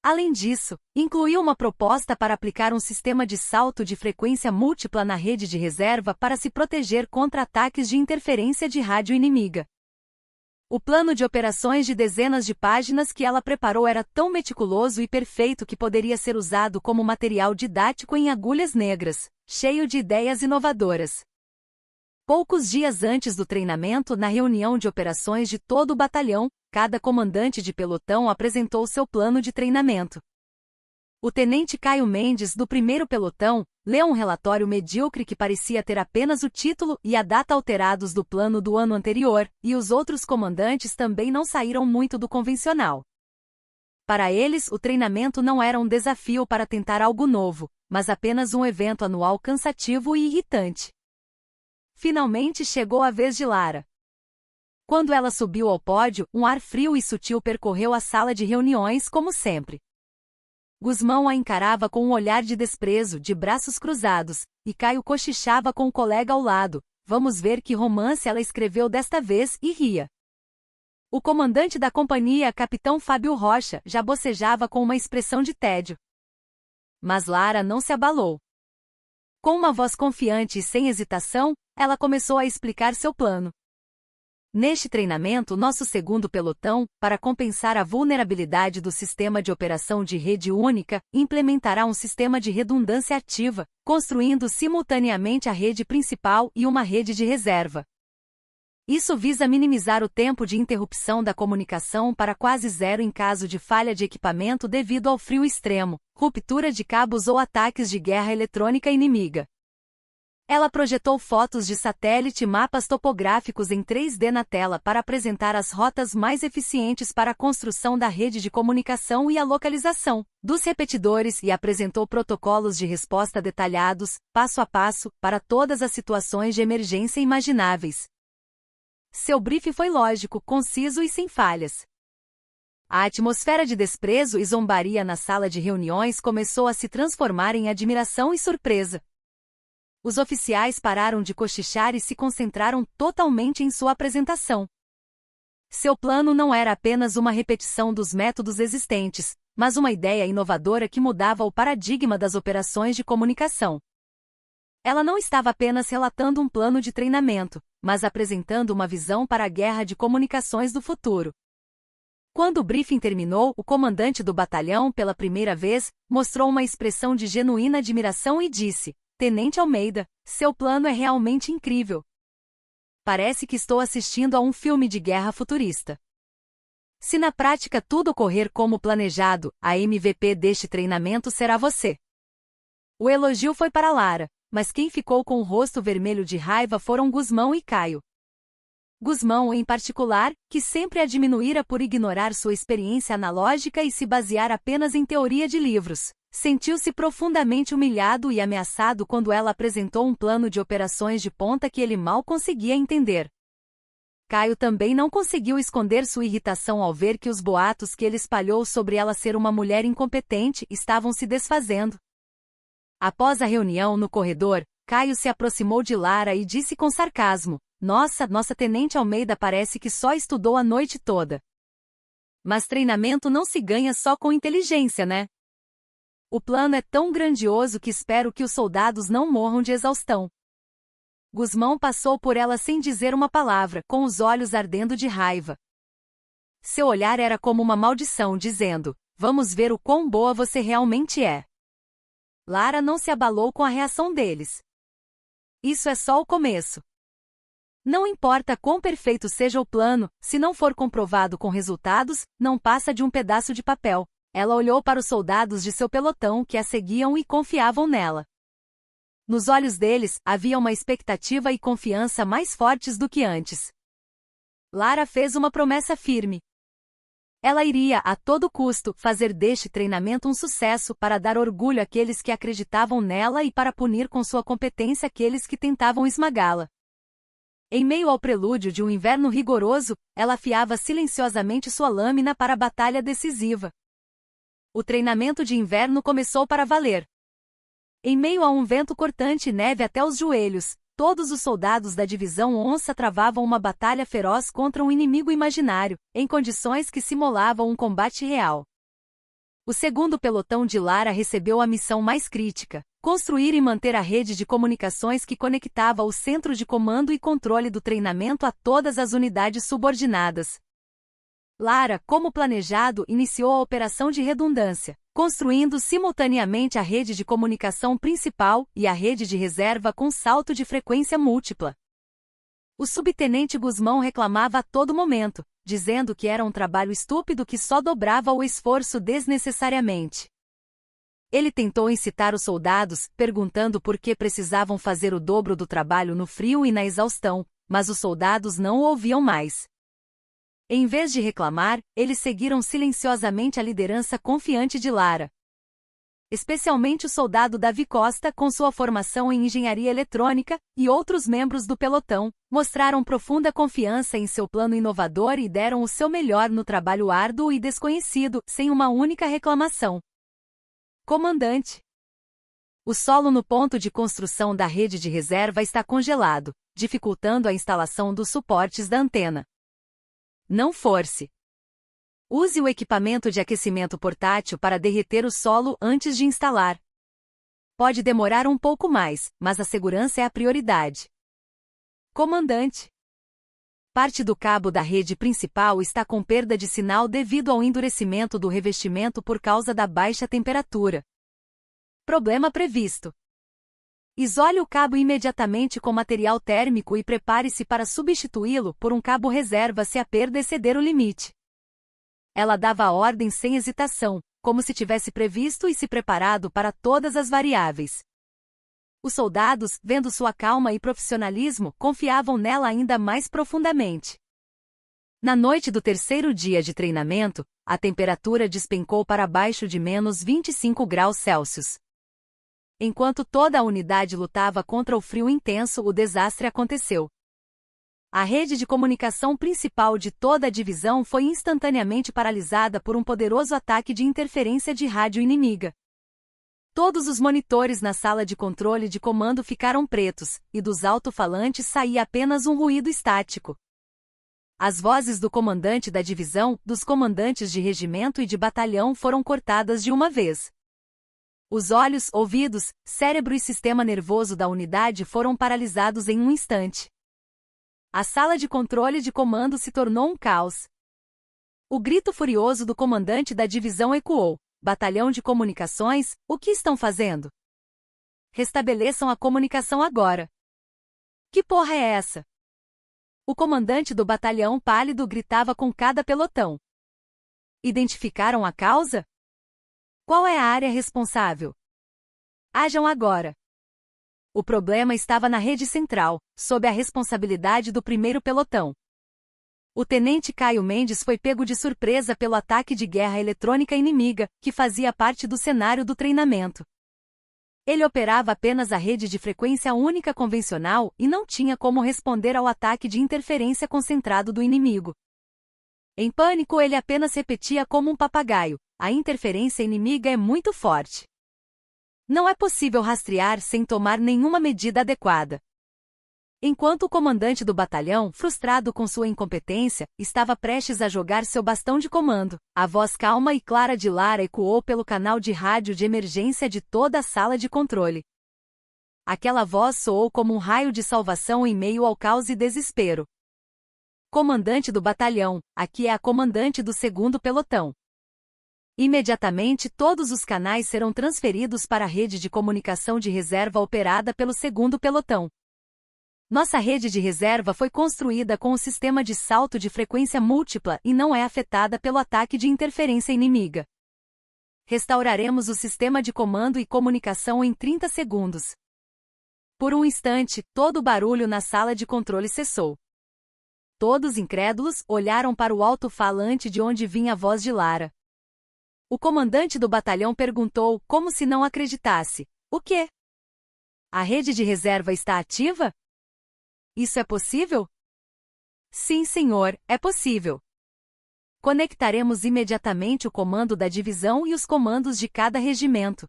Além disso, incluiu uma proposta para aplicar um sistema de salto de frequência múltipla na rede de reserva para se proteger contra ataques de interferência de rádio inimiga. O plano de operações de dezenas de páginas que ela preparou era tão meticuloso e perfeito que poderia ser usado como material didático em agulhas negras, cheio de ideias inovadoras. Poucos dias antes do treinamento, na reunião de operações de todo o batalhão, cada comandante de pelotão apresentou seu plano de treinamento. O tenente Caio Mendes, do 1º Pelotão, leu um relatório medíocre que parecia ter apenas o título e a data alterados do plano do ano anterior, e os outros comandantes também não saíram muito do convencional. Para eles, o treinamento não era um desafio para tentar algo novo, mas apenas um evento anual cansativo e irritante. Finalmente chegou a vez de Lara. Quando ela subiu ao pódio, um ar frio e sutil percorreu a sala de reuniões como sempre. Guzmão a encarava com um olhar de desprezo, de braços cruzados, e Caio cochichava com o colega ao lado. Vamos ver que romance ela escreveu desta vez, e ria. O comandante da companhia, capitão Fábio Rocha, já bocejava com uma expressão de tédio. Mas Lara não se abalou. Com uma voz confiante e sem hesitação, ela começou a explicar seu plano. Neste treinamento, nosso 2º pelotão, para compensar a vulnerabilidade do sistema de operação de rede única, implementará um sistema de redundância ativa, construindo simultaneamente a rede principal e uma rede de reserva. Isso visa minimizar o tempo de interrupção da comunicação para quase zero em caso de falha de equipamento devido ao frio extremo, ruptura de cabos ou ataques de guerra eletrônica inimiga. Ela projetou fotos de satélite e mapas topográficos em 3D na tela para apresentar as rotas mais eficientes para a construção da rede de comunicação e a localização dos repetidores e apresentou protocolos de resposta detalhados, passo a passo, para todas as situações de emergência imagináveis. Seu briefing foi lógico, conciso e sem falhas. A atmosfera de desprezo e zombaria na sala de reuniões começou a se transformar em admiração e surpresa. Os oficiais pararam de cochichar e se concentraram totalmente em sua apresentação. Seu plano não era apenas uma repetição dos métodos existentes, mas uma ideia inovadora que mudava o paradigma das operações de comunicação. Ela não estava apenas relatando um plano de treinamento, mas apresentando uma visão para a guerra de comunicações do futuro. Quando o briefing terminou, o comandante do batalhão, pela primeira vez, mostrou uma expressão de genuína admiração e disse: Tenente Almeida, seu plano é realmente incrível. Parece que estou assistindo a um filme de guerra futurista. Se na prática tudo ocorrer como planejado, a MVP deste treinamento será você. O elogio foi para Lara, mas quem ficou com o rosto vermelho de raiva foram Gusmão e Caio. Gusmão, em particular, que sempre a diminuíra por ignorar sua experiência analógica e se basear apenas em teoria de livros, sentiu-se profundamente humilhado e ameaçado quando ela apresentou um plano de operações de ponta que ele mal conseguia entender. Caio também não conseguiu esconder sua irritação ao ver que os boatos que ele espalhou sobre ela ser uma mulher incompetente estavam se desfazendo. Após a reunião no corredor, Caio se aproximou de Lara e disse com sarcasmo: Nossa Tenente Almeida parece que só estudou a noite toda. Mas treinamento não se ganha só com inteligência, né? O plano é tão grandioso que espero que os soldados não morram de exaustão. Gusmão passou por ela sem dizer uma palavra, com os olhos ardendo de raiva. Seu olhar era como uma maldição, dizendo: Vamos ver o quão boa você realmente é. Lara não se abalou com a reação deles. Isso é só o começo. Não importa quão perfeito seja o plano, se não for comprovado com resultados, não passa de um pedaço de papel. Ela olhou para os soldados de seu pelotão que a seguiam e confiavam nela. Nos olhos deles, havia uma expectativa e confiança mais fortes do que antes. Lara fez uma promessa firme. Ela iria, a todo custo, fazer deste treinamento um sucesso para dar orgulho àqueles que acreditavam nela e para punir com sua competência aqueles que tentavam esmagá-la. Em meio ao prelúdio de um inverno rigoroso, ela afiava silenciosamente sua lâmina para a batalha decisiva. O treinamento de inverno começou para valer. Em meio a um vento cortante e neve até os joelhos, todos os soldados da divisão Onça travavam uma batalha feroz contra um inimigo imaginário, em condições que simulavam um combate real. O segundo pelotão de Lara recebeu a missão mais crítica: construir e manter a rede de comunicações que conectava o centro de comando e controle do treinamento a todas as unidades subordinadas. Lara, como planejado, iniciou a operação de redundância, construindo simultaneamente a rede de comunicação principal e a rede de reserva com salto de frequência múltipla. O subtenente Gusmão reclamava a todo momento, dizendo que era um trabalho estúpido que só dobrava o esforço desnecessariamente. Ele tentou incitar os soldados, perguntando por que precisavam fazer o dobro do trabalho no frio e na exaustão, mas os soldados não o ouviam mais. Em vez de reclamar, eles seguiram silenciosamente a liderança confiante de Lara. Especialmente o soldado Davi Costa, com sua formação em engenharia eletrônica, e outros membros do pelotão, mostraram profunda confiança em seu plano inovador e deram o seu melhor no trabalho árduo e desconhecido, sem uma única reclamação. Comandante. O solo no ponto de construção da rede de reserva está congelado, dificultando a instalação dos suportes da antena. Não force. Use o equipamento de aquecimento portátil para derreter o solo antes de instalar. Pode demorar um pouco mais, mas a segurança é a prioridade. Comandante. Parte do cabo da rede principal está com perda de sinal devido ao endurecimento do revestimento por causa da baixa temperatura. Problema previsto. Isole o cabo imediatamente com material térmico e prepare-se para substituí-lo por um cabo reserva se a perda exceder o limite. Ela dava a ordem sem hesitação, como se tivesse previsto e se preparado para todas as variáveis. Os soldados, vendo sua calma e profissionalismo, confiavam nela ainda mais profundamente. Na noite do terceiro dia de treinamento, a temperatura despencou para abaixo de menos 25 graus Celsius. Enquanto toda a unidade lutava contra o frio intenso, o desastre aconteceu. A rede de comunicação principal de toda a divisão foi instantaneamente paralisada por um poderoso ataque de interferência de rádio inimiga. Todos os monitores na sala de controle de comando ficaram pretos, e dos alto-falantes saía apenas um ruído estático. As vozes do comandante da divisão, dos comandantes de regimento e de batalhão foram cortadas de uma vez. Os olhos, ouvidos, cérebro e sistema nervoso da unidade foram paralisados em um instante. A sala de controle de comando se tornou um caos. O grito furioso do comandante da divisão ecoou: Batalhão de Comunicações, o que estão fazendo? Restabeleçam a comunicação agora. Que porra é essa? O comandante do batalhão pálido gritava com cada pelotão. Identificaram a causa? Qual é a área responsável? Ajam agora. O problema estava na rede central, sob a responsabilidade do primeiro pelotão. O tenente Caio Mendes foi pego de surpresa pelo ataque de guerra eletrônica inimiga, que fazia parte do cenário do treinamento. Ele operava apenas a rede de frequência única convencional e não tinha como responder ao ataque de interferência concentrado do inimigo. Em pânico, ele apenas repetia como um papagaio: a interferência inimiga é muito forte. Não é possível rastrear sem tomar nenhuma medida adequada. Enquanto o comandante do batalhão, frustrado com sua incompetência, estava prestes a jogar seu bastão de comando, a voz calma e clara de Lara ecoou pelo canal de rádio de emergência de toda a sala de controle. Aquela voz soou como um raio de salvação em meio ao caos e desespero. Comandante do batalhão, aqui é a comandante do segundo pelotão. Imediatamente todos os canais serão transferidos para a rede de comunicação de reserva operada pelo segundo pelotão. Nossa rede de reserva foi construída com um sistema de salto de frequência múltipla e não é afetada pelo ataque de interferência inimiga. Restauraremos o sistema de comando e comunicação em 30 segundos. Por um instante, todo o barulho na sala de controle cessou. Todos incrédulos olharam para o alto-falante de onde vinha a voz de Lara. O comandante do batalhão perguntou, como se não acreditasse: o quê? A rede de reserva está ativa? Isso é possível? Sim, senhor, é possível. Conectaremos imediatamente o comando da divisão e os comandos de cada regimento.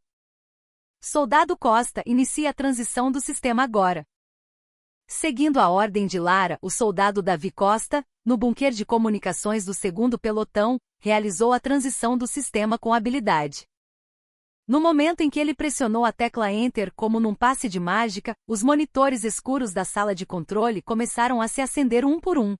Soldado Costa, inicia a transição do sistema agora. Seguindo a ordem de Lara, o soldado Davi Costa, no bunker de comunicações do segundo pelotão, realizou a transição do sistema com habilidade. No momento em que ele pressionou a tecla Enter como num passe de mágica, os monitores escuros da sala de controle começaram a se acender um por um.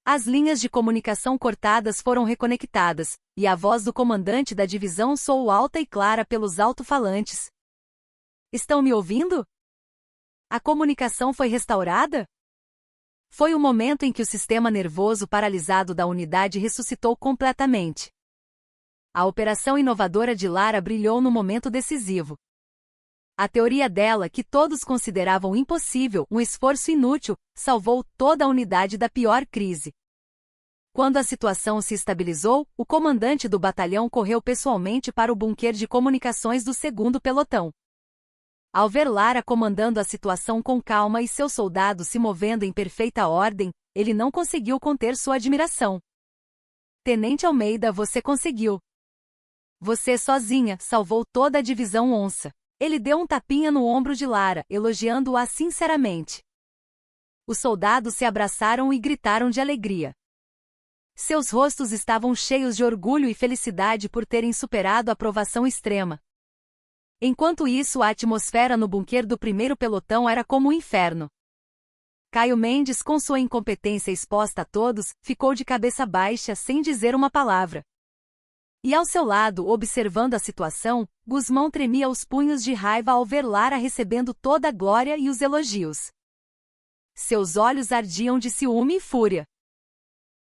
As linhas de comunicação cortadas foram reconectadas, e a voz do comandante da divisão soou alta e clara pelos alto-falantes. Estão me ouvindo? A comunicação foi restaurada? Foi o momento em que o sistema nervoso paralisado da unidade ressuscitou completamente. A operação inovadora de Lara brilhou no momento decisivo. A teoria dela, que todos consideravam impossível, um esforço inútil, salvou toda a unidade da pior crise. Quando a situação se estabilizou, o comandante do batalhão correu pessoalmente para o bunker de comunicações do segundo pelotão. Ao ver Lara comandando a situação com calma e seus soldados se movendo em perfeita ordem, ele não conseguiu conter sua admiração. Tenente Almeida, você conseguiu. Você sozinha salvou toda a divisão Onça. Ele deu um tapinha no ombro de Lara, elogiando-a sinceramente. Os soldados se abraçaram e gritaram de alegria. Seus rostos estavam cheios de orgulho e felicidade por terem superado a provação extrema. Enquanto isso, a atmosfera no bunker do primeiro pelotão era como um inferno. Caio Mendes, com sua incompetência exposta a todos, ficou de cabeça baixa sem dizer uma palavra. E ao seu lado, observando a situação, Guzmão tremia os punhos de raiva ao ver Lara recebendo toda a glória e os elogios. Seus olhos ardiam de ciúme e fúria.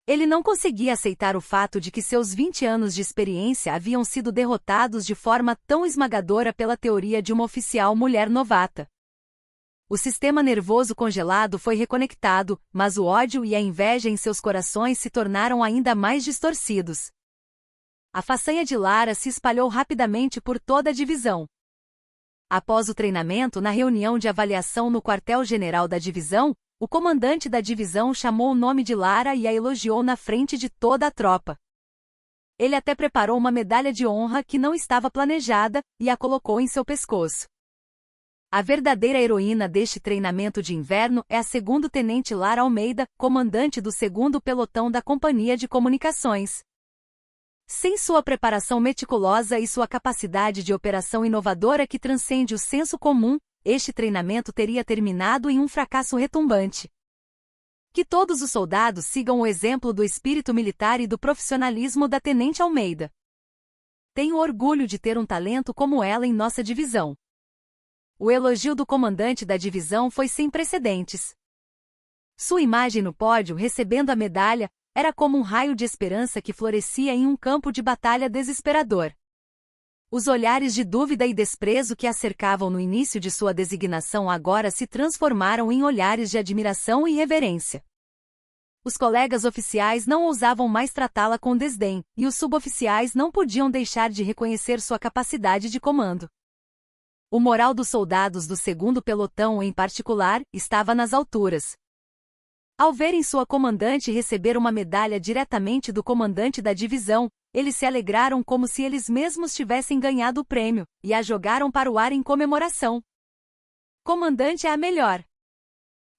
Ele não conseguia aceitar o fato de que seus 20 anos de experiência haviam sido derrotados de forma tão esmagadora pela teoria de uma oficial mulher novata. O sistema nervoso congelado foi reconectado, mas o ódio e a inveja em seus corações se tornaram ainda mais distorcidos. A façanha de Lara se espalhou rapidamente por toda a divisão. Após o treinamento na reunião de avaliação no quartel-general da divisão, o comandante da divisão chamou o nome de Lara e a elogiou na frente de toda a tropa. Ele até preparou uma medalha de honra que não estava planejada e a colocou em seu pescoço. A verdadeira heroína deste treinamento de inverno é a segundo-tenente Lara Almeida, comandante do segundo pelotão da Companhia de Comunicações. Sem sua preparação meticulosa e sua capacidade de operação inovadora que transcende o senso comum, este treinamento teria terminado em um fracasso retumbante. Que todos os soldados sigam o exemplo do espírito militar e do profissionalismo da Tenente Almeida. Tenho orgulho de ter um talento como ela em nossa divisão. O elogio do comandante da divisão foi sem precedentes. Sua imagem no pódio, recebendo a medalha, era como um raio de esperança que florescia em um campo de batalha desesperador. Os olhares de dúvida e desprezo que a cercavam no início de sua designação agora se transformaram em olhares de admiração e reverência. Os colegas oficiais não ousavam mais tratá-la com desdém, e os suboficiais não podiam deixar de reconhecer sua capacidade de comando. O moral dos soldados do 2º pelotão, em particular, estava nas alturas. Ao verem sua comandante receber uma medalha diretamente do comandante da divisão, eles se alegraram como se eles mesmos tivessem ganhado o prêmio, e a jogaram para o ar em comemoração. Comandante é a melhor.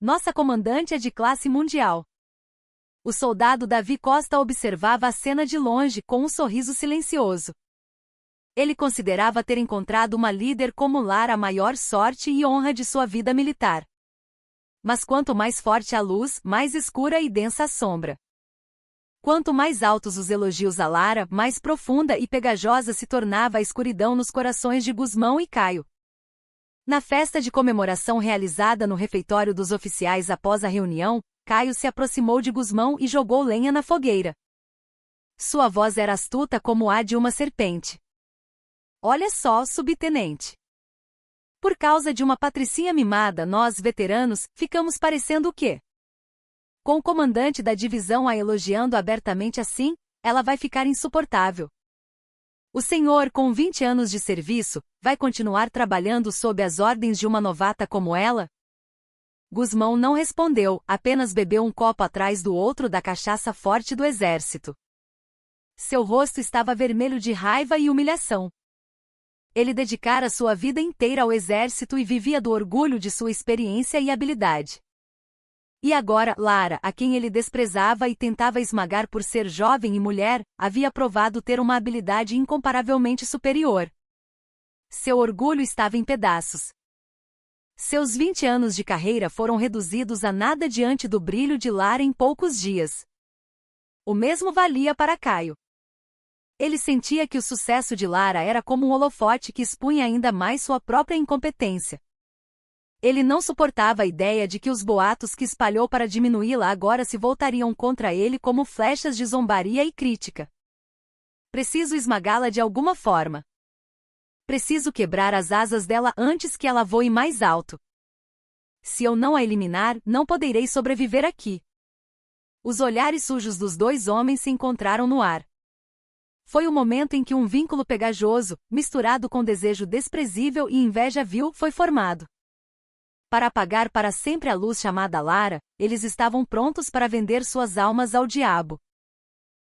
Nossa comandante é de classe mundial. O soldado Davi Costa observava a cena de longe com um sorriso silencioso. Ele considerava ter encontrado uma líder como Lara a maior sorte e honra de sua vida militar. Mas quanto mais forte a luz, mais escura e densa a sombra. Quanto mais altos os elogios a Lara, mais profunda e pegajosa se tornava a escuridão nos corações de Gusmão e Caio. Na festa de comemoração realizada no refeitório dos oficiais após a reunião, Caio se aproximou de Gusmão e jogou lenha na fogueira. Sua voz era astuta como a de uma serpente. Olha só, subtenente. Por causa de uma patricinha mimada, nós, veteranos, ficamos parecendo o quê? Com o comandante da divisão a elogiando abertamente assim, ela vai ficar insuportável. O senhor, com 20 anos de serviço, vai continuar trabalhando sob as ordens de uma novata como ela? Gusmão não respondeu, apenas bebeu um copo atrás do outro da cachaça forte do exército. Seu rosto estava vermelho de raiva e humilhação. Ele dedicara sua vida inteira ao exército e vivia do orgulho de sua experiência e habilidade. E agora, Lara, a quem ele desprezava e tentava esmagar por ser jovem e mulher, havia provado ter uma habilidade incomparavelmente superior. Seu orgulho estava em pedaços. Seus 20 anos de carreira foram reduzidos a nada diante do brilho de Lara em poucos dias. O mesmo valia para Caio. Ele sentia que o sucesso de Lara era como um holofote que expunha ainda mais sua própria incompetência. Ele não suportava a ideia de que os boatos que espalhou para diminuí-la agora se voltariam contra ele como flechas de zombaria e crítica. Preciso esmagá-la de alguma forma. Preciso quebrar as asas dela antes que ela voe mais alto. Se eu não a eliminar, não poderei sobreviver aqui. Os olhares sujos dos dois homens se encontraram no ar. Foi o momento em que um vínculo pegajoso, misturado com desejo desprezível e inveja vil, foi formado. Para apagar para sempre a luz chamada Lara, eles estavam prontos para vender suas almas ao diabo.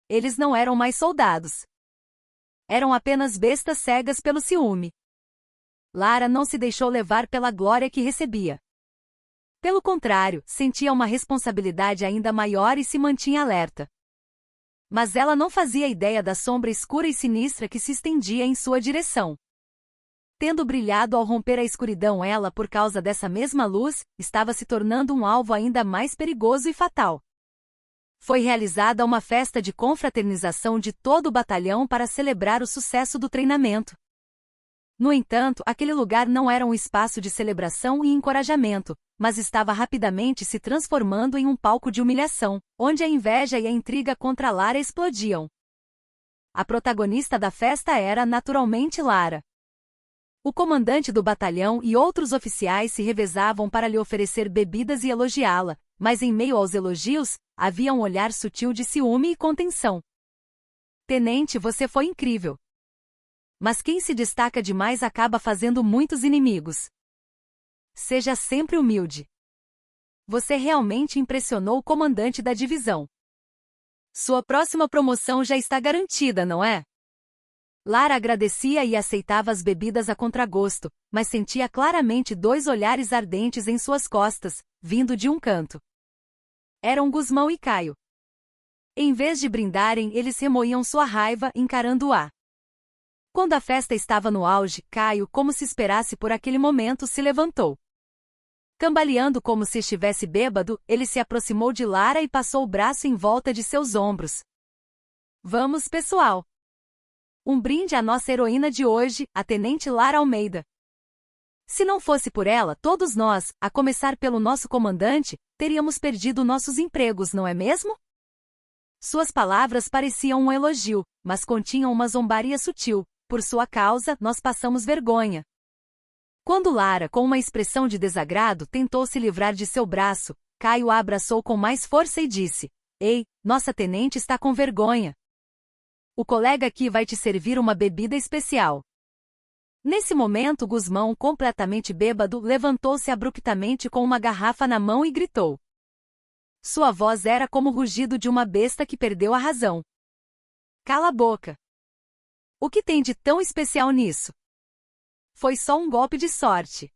Eles não eram mais soldados. Eram apenas bestas cegas pelo ciúme. Lara não se deixou levar pela glória que recebia. Pelo contrário, sentia uma responsabilidade ainda maior e se mantinha alerta. Mas ela não fazia ideia da sombra escura e sinistra que se estendia em sua direção. Tendo brilhado ao romper a escuridão, ela, por causa dessa mesma luz, estava se tornando um alvo ainda mais perigoso e fatal. Foi realizada uma festa de confraternização de todo o batalhão para celebrar o sucesso do treinamento. No entanto, aquele lugar não era um espaço de celebração e encorajamento, mas estava rapidamente se transformando em um palco de humilhação, onde a inveja e a intriga contra Lara explodiam. A protagonista da festa era, naturalmente, Lara. O comandante do batalhão e outros oficiais se revezavam para lhe oferecer bebidas e elogiá-la, mas em meio aos elogios, havia um olhar sutil de ciúme e contenção. Tenente, você foi incrível. Mas quem se destaca demais acaba fazendo muitos inimigos. Seja sempre humilde. Você realmente impressionou o comandante da divisão. Sua próxima promoção já está garantida, não é? Lara agradecia e aceitava as bebidas a contragosto, mas sentia claramente dois olhares ardentes em suas costas, vindo de um canto. Eram Gusmão e Caio. Em vez de brindarem, eles remoíam sua raiva, encarando-a. Quando a festa estava no auge, Caio, como se esperasse por aquele momento, se levantou. Cambaleando como se estivesse bêbado, ele se aproximou de Lara e passou o braço em volta de seus ombros. Vamos, pessoal! Um brinde à nossa heroína de hoje, a Tenente Lara Almeida. Se não fosse por ela, todos nós, a começar pelo nosso comandante, teríamos perdido nossos empregos, não é mesmo? Suas palavras pareciam um elogio, mas continham uma zombaria sutil. Por sua causa, nós passamos vergonha. Quando Lara, com uma expressão de desagrado, tentou se livrar de seu braço, Caio a abraçou com mais força e disse: Ei, nossa tenente está com vergonha. O colega aqui vai te servir uma bebida especial. Nesse momento, Gusmão, completamente bêbado, levantou-se abruptamente com uma garrafa na mão e gritou. Sua voz era como o rugido de uma besta que perdeu a razão. Cala a boca. O que tem de tão especial nisso? Foi só um golpe de sorte.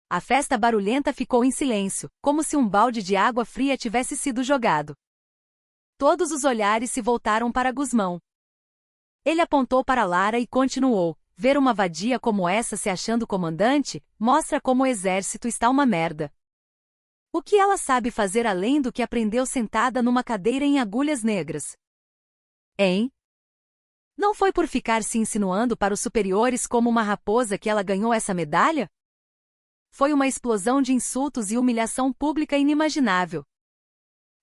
A festa barulhenta ficou em silêncio, como se um balde de água fria tivesse sido jogado. Todos os olhares se voltaram para Gusmão. Ele apontou para Lara e continuou: ver uma vadia como essa se achando comandante, mostra como o exército está uma merda. O que ela sabe fazer além do que aprendeu sentada numa cadeira em agulhas negras? Hein? Não foi por ficar se insinuando para os superiores como uma raposa que ela ganhou essa medalha? Foi uma explosão de insultos e humilhação pública inimaginável.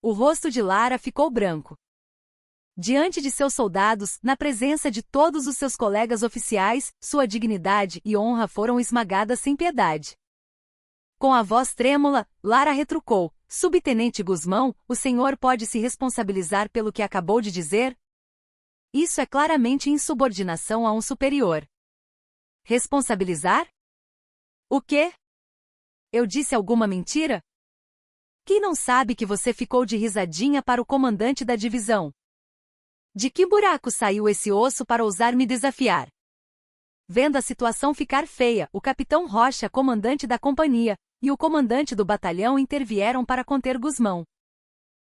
O rosto de Lara ficou branco. Diante de seus soldados, na presença de todos os seus colegas oficiais, sua dignidade e honra foram esmagadas sem piedade. Com a voz trêmula, Lara retrucou: Subtenente Gusmão, o senhor pode se responsabilizar pelo que acabou de dizer? Isso é claramente insubordinação a um superior. Responsabilizar? O quê? Eu disse alguma mentira? Quem não sabe que você ficou de risadinha para o comandante da divisão? De que buraco saiu esse osso para ousar me desafiar? Vendo a situação ficar feia, o capitão Rocha, comandante da companhia, e o comandante do batalhão intervieram para conter Gusmão.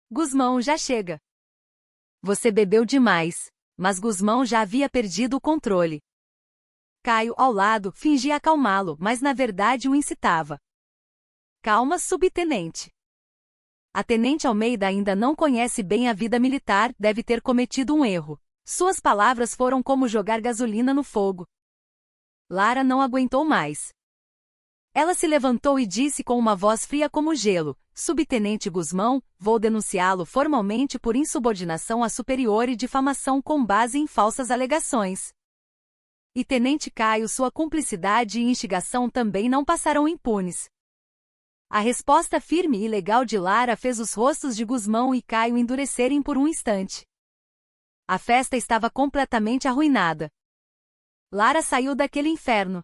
Gusmão, já chega. Você bebeu demais. Mas Gusmão já havia perdido o controle. Caio, ao lado, fingia acalmá-lo, mas na verdade o incitava. Calma, subtenente. A tenente Almeida ainda não conhece bem a vida militar, deve ter cometido um erro. Suas palavras foram como jogar gasolina no fogo. Lara não aguentou mais. Ela se levantou e disse com uma voz fria como gelo: Subtenente Gusmão, vou denunciá-lo formalmente por insubordinação a superior e difamação com base em falsas alegações. E Tenente Caio, sua cumplicidade e instigação também não passarão impunes. A resposta firme e legal de Lara fez os rostos de Gusmão e Caio endurecerem por um instante. A festa estava completamente arruinada. Lara saiu daquele inferno.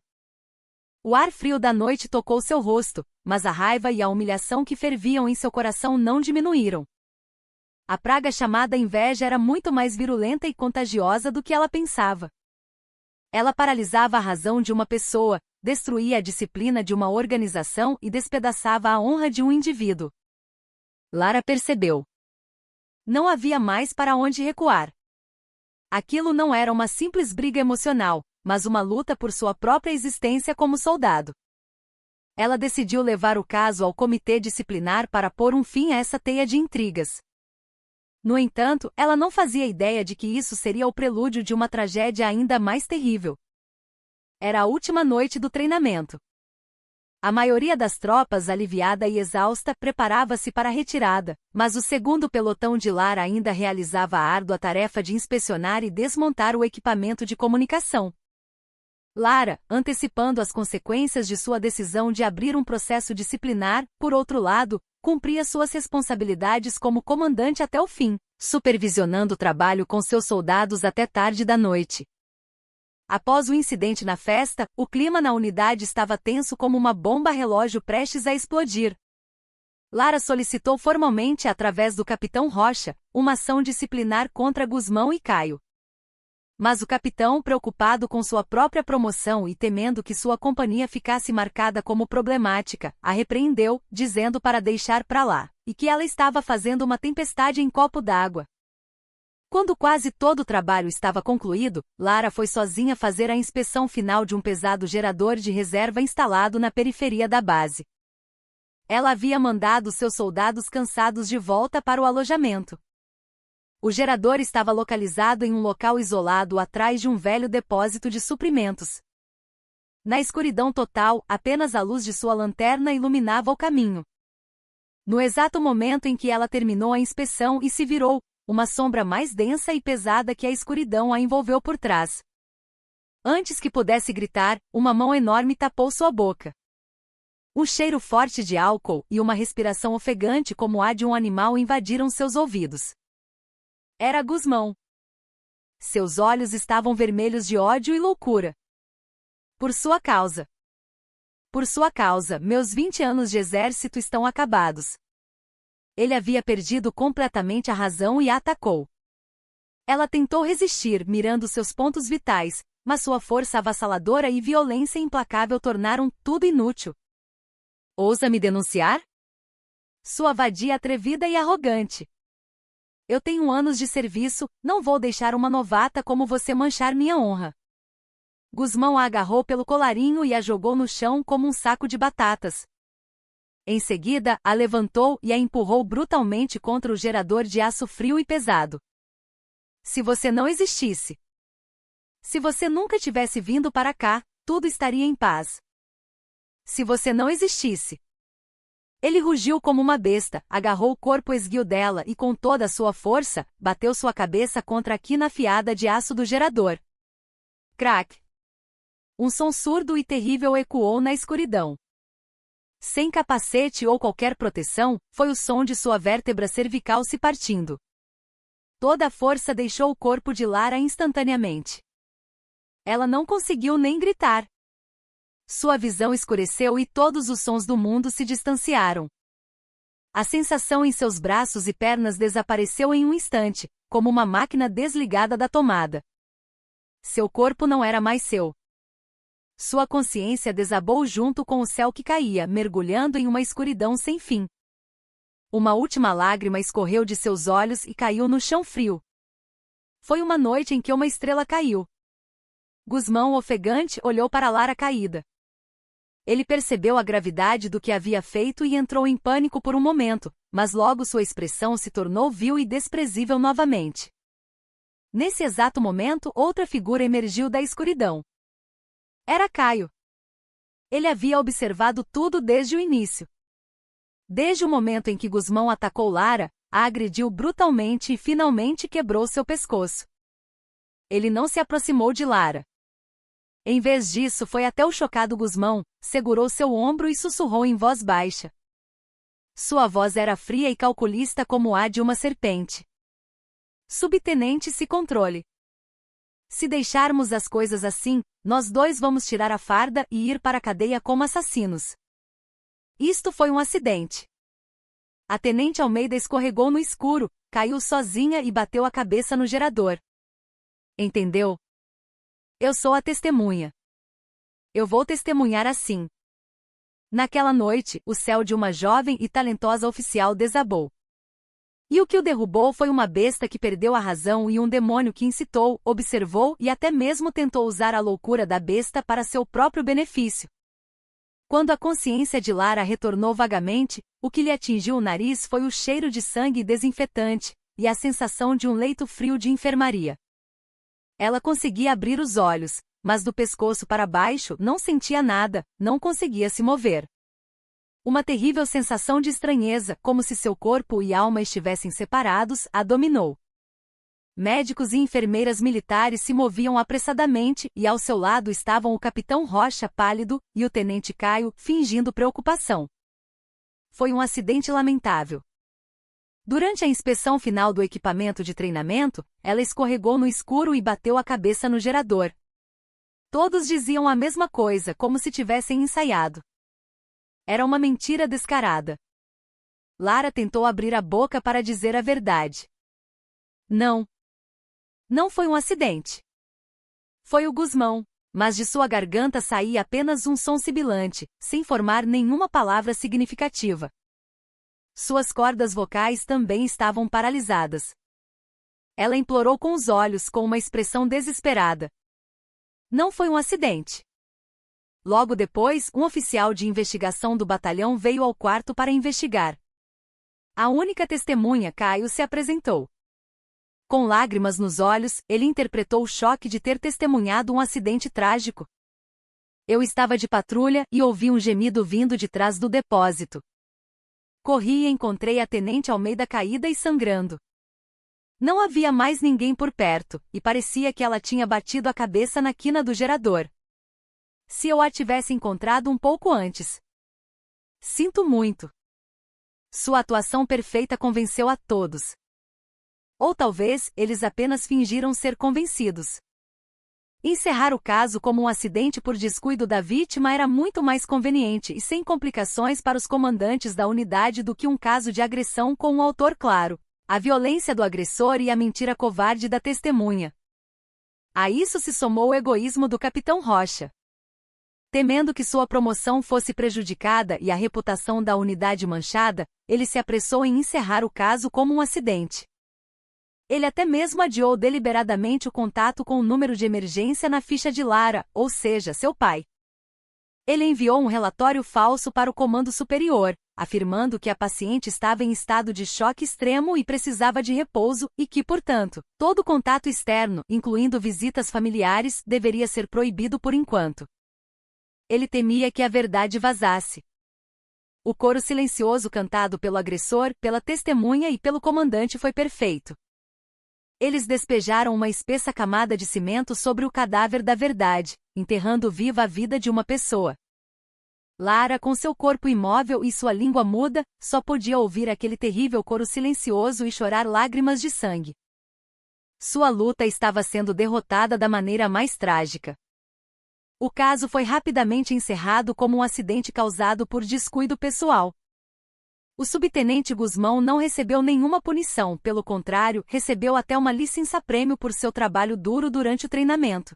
O ar frio da noite tocou seu rosto, mas a raiva e a humilhação que ferviam em seu coração não diminuíram. A praga chamada inveja era muito mais virulenta e contagiosa do que ela pensava. Ela paralisava a razão de uma pessoa, destruía a disciplina de uma organização e despedaçava a honra de um indivíduo. Lara percebeu. Não havia mais para onde recuar. Aquilo não era uma simples briga emocional, mas uma luta por sua própria existência como soldado. Ela decidiu levar o caso ao comitê disciplinar para pôr um fim a essa teia de intrigas. No entanto, ela não fazia ideia de que isso seria o prelúdio de uma tragédia ainda mais terrível. Era a última noite do treinamento. A maioria das tropas, aliviada e exausta, preparava-se para a retirada, mas o segundo pelotão de Lara ainda realizava a árdua tarefa de inspecionar e desmontar o equipamento de comunicação. Lara, antecipando as consequências de sua decisão de abrir um processo disciplinar, por outro lado, cumpria suas responsabilidades como comandante até o fim, supervisionando o trabalho com seus soldados até tarde da noite. Após o incidente na festa, o clima na unidade estava tenso como uma bomba relógio prestes a explodir. Lara solicitou formalmente, através do capitão Rocha, uma ação disciplinar contra Gusmão e Caio. Mas o capitão, preocupado com sua própria promoção e temendo que sua companhia ficasse marcada como problemática, a repreendeu, dizendo para deixar pra lá, e que ela estava fazendo uma tempestade em copo d'água. Quando quase todo o trabalho estava concluído, Lara foi sozinha fazer a inspeção final de um pesado gerador de reserva instalado na periferia da base. Ela havia mandado seus soldados cansados de volta para o alojamento. O gerador estava localizado em um local isolado atrás de um velho depósito de suprimentos. Na escuridão total, apenas a luz de sua lanterna iluminava o caminho. No exato momento em que ela terminou a inspeção e se virou, uma sombra mais densa e pesada que a escuridão a envolveu por trás. Antes que pudesse gritar, uma mão enorme tapou sua boca. Um cheiro forte de álcool e uma respiração ofegante como a de um animal invadiram seus ouvidos. Era Guzmão. Seus olhos estavam vermelhos de ódio e loucura. Por sua causa. Por sua causa, meus 20 anos de exército estão acabados. Ele havia perdido completamente a razão e a atacou. Ela tentou resistir, mirando seus pontos vitais, mas sua força avassaladora e violência implacável tornaram tudo inútil. Ousa me denunciar? Sua vadia atrevida e arrogante. Eu tenho anos de serviço, não vou deixar uma novata como você manchar minha honra. Guzmão a agarrou pelo colarinho e a jogou no chão como um saco de batatas. Em seguida, a levantou e a empurrou brutalmente contra o gerador de aço frio e pesado. Se você não existisse. Se você nunca tivesse vindo para cá, tudo estaria em paz. Se você não existisse. Ele rugiu como uma besta, agarrou o corpo esguio dela e com toda a sua força, bateu sua cabeça contra a quina afiada de aço do gerador. Crack! Um som surdo e terrível ecoou na escuridão. Sem capacete ou qualquer proteção, foi o som de sua vértebra cervical se partindo. Toda a força deixou o corpo de Lara instantaneamente. Ela não conseguiu nem gritar. Sua visão escureceu e todos os sons do mundo se distanciaram. A sensação em seus braços e pernas desapareceu em um instante, como uma máquina desligada da tomada. Seu corpo não era mais seu. Sua consciência desabou junto com o céu que caía, mergulhando em uma escuridão sem fim. Uma última lágrima escorreu de seus olhos e caiu no chão frio. Foi uma noite em que uma estrela caiu. Guzmão, ofegante, olhou para Lara caída. Ele percebeu a gravidade do que havia feito e entrou em pânico por um momento, mas logo sua expressão se tornou vil e desprezível novamente. Nesse exato momento, outra figura emergiu da escuridão. Era Caio. Ele havia observado tudo desde o início. Desde o momento em que Guzmão atacou Lara, a agrediu brutalmente e finalmente quebrou seu pescoço. Ele não se aproximou de Lara. Em vez disso, foi até o chocado Guzmão, segurou seu ombro e sussurrou em voz baixa. Sua voz era fria e calculista como a de uma serpente. Subtenente, se controle. Se deixarmos as coisas assim, nós dois vamos tirar a farda e ir para a cadeia como assassinos. Isto foi um acidente. A tenente Almeida escorregou no escuro, caiu sozinha e bateu a cabeça no gerador. Entendeu? Eu sou a testemunha. Eu vou testemunhar assim. Naquela noite, o céu de uma jovem e talentosa oficial desabou. E o que o derrubou foi uma besta que perdeu a razão e um demônio que incitou, observou e até mesmo tentou usar a loucura da besta para seu próprio benefício. Quando a consciência de Lara retornou vagamente, o que lhe atingiu o nariz foi o cheiro de sangue desinfetante, e a sensação de um leito frio de enfermaria. Ela conseguia abrir os olhos, mas do pescoço para baixo não sentia nada, não conseguia se mover. Uma terrível sensação de estranheza, como se seu corpo e alma estivessem separados, a dominou. Médicos e enfermeiras militares se moviam apressadamente e ao seu lado estavam o capitão Rocha pálido e o tenente Caio fingindo preocupação. Foi um acidente lamentável. Durante a inspeção final do equipamento de treinamento, ela escorregou no escuro e bateu a cabeça no gerador. Todos diziam a mesma coisa, como se tivessem ensaiado. Era uma mentira descarada. Lara tentou abrir a boca para dizer a verdade. Não. Não foi um acidente. Foi o Guzmão, mas de sua garganta saía apenas um som sibilante, sem formar nenhuma palavra significativa. Suas cordas vocais também estavam paralisadas. Ela implorou com os olhos, com uma expressão desesperada. Não foi um acidente. Logo depois, um oficial de investigação do batalhão veio ao quarto para investigar. A única testemunha, Caio, se apresentou. Com lágrimas nos olhos, ele interpretou o choque de ter testemunhado um acidente trágico. Eu estava de patrulha e ouvi um gemido vindo de trás do depósito. Corri e encontrei a tenente Almeida caída e sangrando. Não havia mais ninguém por perto, e parecia que ela tinha batido a cabeça na quina do gerador. Se eu a tivesse encontrado um pouco antes. Sinto muito. Sua atuação perfeita convenceu a todos. Ou talvez, eles apenas fingiram ser convencidos. Encerrar o caso como um acidente por descuido da vítima era muito mais conveniente e sem complicações para os comandantes da unidade do que um caso de agressão com um autor claro, a violência do agressor e a mentira covarde da testemunha. A isso se somou o egoísmo do capitão Rocha. Temendo que sua promoção fosse prejudicada e a reputação da unidade manchada, ele se apressou em encerrar o caso como um acidente. Ele até mesmo adiou deliberadamente o contato com o número de emergência na ficha de Lara, ou seja, seu pai. Ele enviou um relatório falso para o comando superior, afirmando que a paciente estava em estado de choque extremo e precisava de repouso, e que, portanto, todo contato externo, incluindo visitas familiares, deveria ser proibido por enquanto. Ele temia que a verdade vazasse. O coro silencioso cantado pelo agressor, pela testemunha e pelo comandante foi perfeito. Eles despejaram uma espessa camada de cimento sobre o cadáver da verdade, enterrando viva a vida de uma pessoa. Lara, com seu corpo imóvel e sua língua muda, só podia ouvir aquele terrível coro silencioso e chorar lágrimas de sangue. Sua luta estava sendo derrotada da maneira mais trágica. O caso foi rapidamente encerrado como um acidente causado por descuido pessoal. O subtenente Guzmão não recebeu nenhuma punição, pelo contrário, recebeu até uma licença-prêmio por seu trabalho duro durante o treinamento.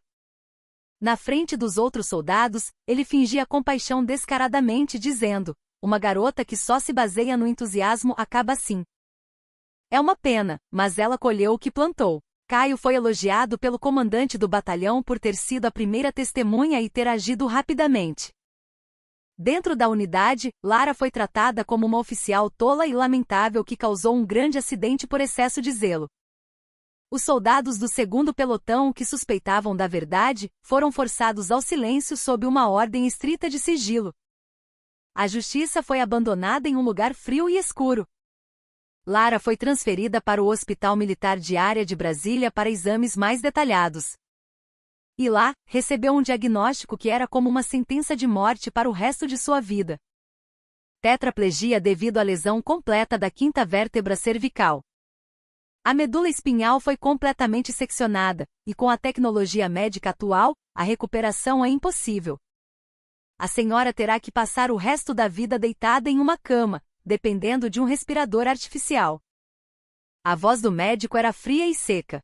Na frente dos outros soldados, ele fingia compaixão descaradamente, dizendo: uma garota que só se baseia no entusiasmo acaba assim. É uma pena, mas ela colheu o que plantou. Caio foi elogiado pelo comandante do batalhão por ter sido a primeira testemunha e ter agido rapidamente. Dentro da unidade, Lara foi tratada como uma oficial tola e lamentável que causou um grande acidente por excesso de zelo. Os soldados do 2º pelotão que suspeitavam da verdade foram forçados ao silêncio sob uma ordem estrita de sigilo. A justiça foi abandonada em um lugar frio e escuro. Lara foi transferida para o Hospital Militar de Área de Brasília para exames mais detalhados. E lá, recebeu um diagnóstico que era como uma sentença de morte para o resto de sua vida. Tetraplegia devido à lesão completa da 5ª vértebra cervical. A medula espinhal foi completamente seccionada, e com a tecnologia médica atual, a recuperação é impossível. A senhora terá que passar o resto da vida deitada em uma cama, dependendo de um respirador artificial. A voz do médico era fria e seca.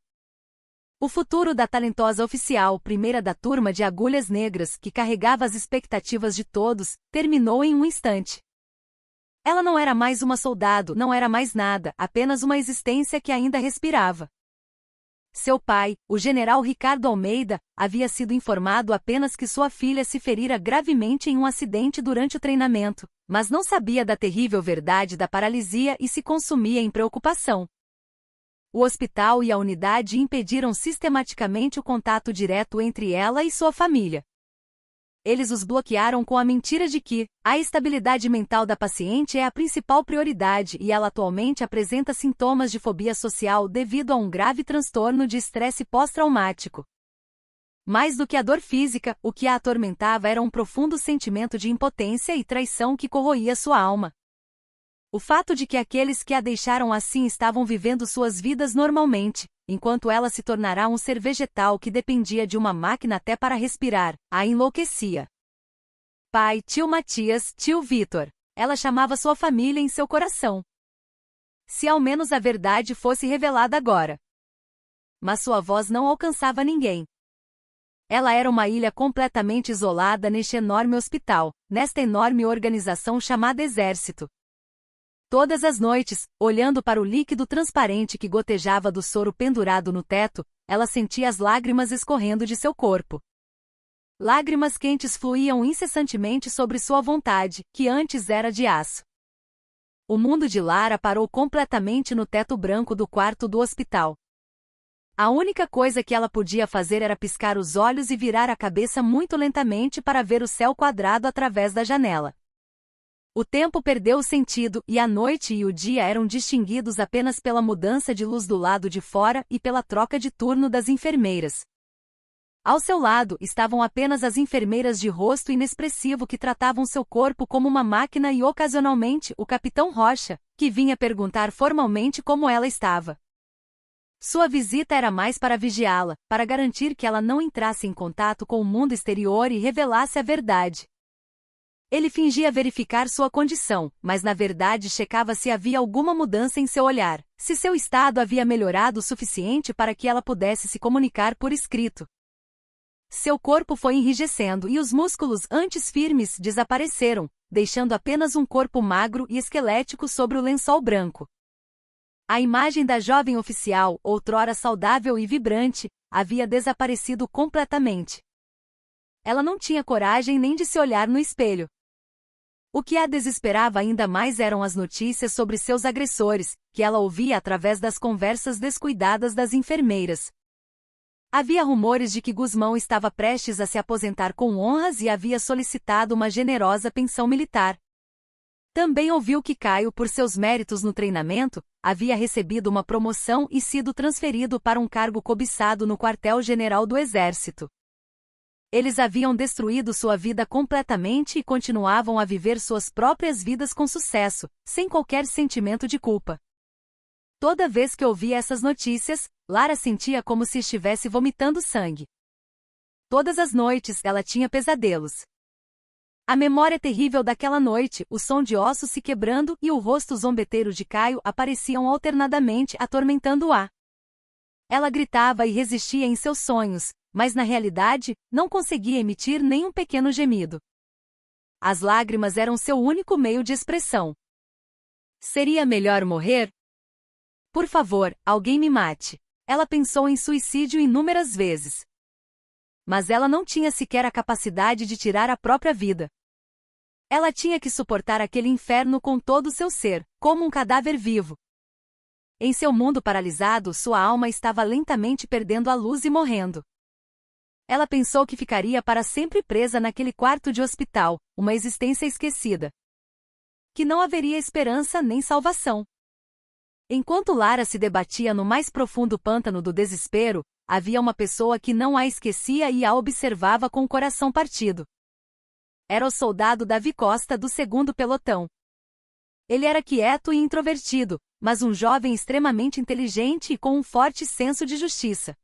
O futuro da talentosa oficial, primeira da turma de agulhas negras, que carregava as expectativas de todos, terminou em um instante. Ela não era mais uma soldado, não era mais nada, apenas uma existência que ainda respirava. Seu pai, o general Ricardo Almeida, havia sido informado apenas que sua filha se ferira gravemente em um acidente durante o treinamento, mas não sabia da terrível verdade da paralisia e se consumia em preocupação. O hospital e a unidade impediram sistematicamente o contato direto entre ela e sua família. Eles os bloquearam com a mentira de que a estabilidade mental da paciente é a principal prioridade e ela atualmente apresenta sintomas de fobia social devido a um grave transtorno de estresse pós-traumático. Mais do que a dor física, o que a atormentava era um profundo sentimento de impotência e traição que corroía sua alma. O fato de que aqueles que a deixaram assim estavam vivendo suas vidas normalmente, enquanto ela se tornará um ser vegetal que dependia de uma máquina até para respirar, a enlouquecia. Pai, tio Matias, tio Vitor. Ela chamava sua família em seu coração. Se ao menos a verdade fosse revelada agora. Mas sua voz não alcançava ninguém. Ela era uma ilha completamente isolada neste enorme hospital, nesta enorme organização chamada Exército. Todas as noites, olhando para o líquido transparente que gotejava do soro pendurado no teto, ela sentia as lágrimas escorrendo de seu corpo. Lágrimas quentes fluíam incessantemente sobre sua vontade, que antes era de aço. O mundo de Lara parou completamente no teto branco do quarto do hospital. A única coisa que ela podia fazer era piscar os olhos e virar a cabeça muito lentamente para ver o céu quadrado através da janela. O tempo perdeu o sentido e a noite e o dia eram distinguidos apenas pela mudança de luz do lado de fora e pela troca de turno das enfermeiras. Ao seu lado estavam apenas as enfermeiras de rosto inexpressivo que tratavam seu corpo como uma máquina e ocasionalmente o Capitão Rocha, que vinha perguntar formalmente como ela estava. Sua visita era mais para vigiá-la, para garantir que ela não entrasse em contato com o mundo exterior e revelasse a verdade. Ele fingia verificar sua condição, mas na verdade checava se havia alguma mudança em seu olhar, se seu estado havia melhorado o suficiente para que ela pudesse se comunicar por escrito. Seu corpo foi enrijecendo e os músculos antes firmes desapareceram, deixando apenas um corpo magro e esquelético sobre o lençol branco. A imagem da jovem oficial, outrora saudável e vibrante, havia desaparecido completamente. Ela não tinha coragem nem de se olhar no espelho. O que a desesperava ainda mais eram as notícias sobre seus agressores, que ela ouvia através das conversas descuidadas das enfermeiras. Havia rumores de que Guzmão estava prestes a se aposentar com honras e havia solicitado uma generosa pensão militar. Também ouviu que Caio, por seus méritos no treinamento, havia recebido uma promoção e sido transferido para um cargo cobiçado no quartel-general do Exército. Eles haviam destruído sua vida completamente e continuavam a viver suas próprias vidas com sucesso, sem qualquer sentimento de culpa. Toda vez que ouvia essas notícias, Lara sentia como se estivesse vomitando sangue. Todas as noites ela tinha pesadelos. A memória terrível daquela noite, o som de ossos se quebrando e o rosto zombeteiro de Caio apareciam alternadamente atormentando-a. Ela gritava e resistia em seus sonhos, mas na realidade, não conseguia emitir nem um pequeno gemido. As lágrimas eram seu único meio de expressão. Seria melhor morrer? Por favor, alguém me mate. Ela pensou em suicídio inúmeras vezes. Mas ela não tinha sequer a capacidade de tirar a própria vida. Ela tinha que suportar aquele inferno com todo o seu ser, como um cadáver vivo. Em seu mundo paralisado, sua alma estava lentamente perdendo a luz e morrendo. Ela pensou que ficaria para sempre presa naquele quarto de hospital, uma existência esquecida. Que não haveria esperança nem salvação. Enquanto Lara se debatia no mais profundo pântano do desespero, havia uma pessoa que não a esquecia e a observava com o coração partido. Era o soldado Davi Costa do 2º pelotão. Ele era quieto e introvertido, mas um jovem extremamente inteligente e com um forte senso de justiça.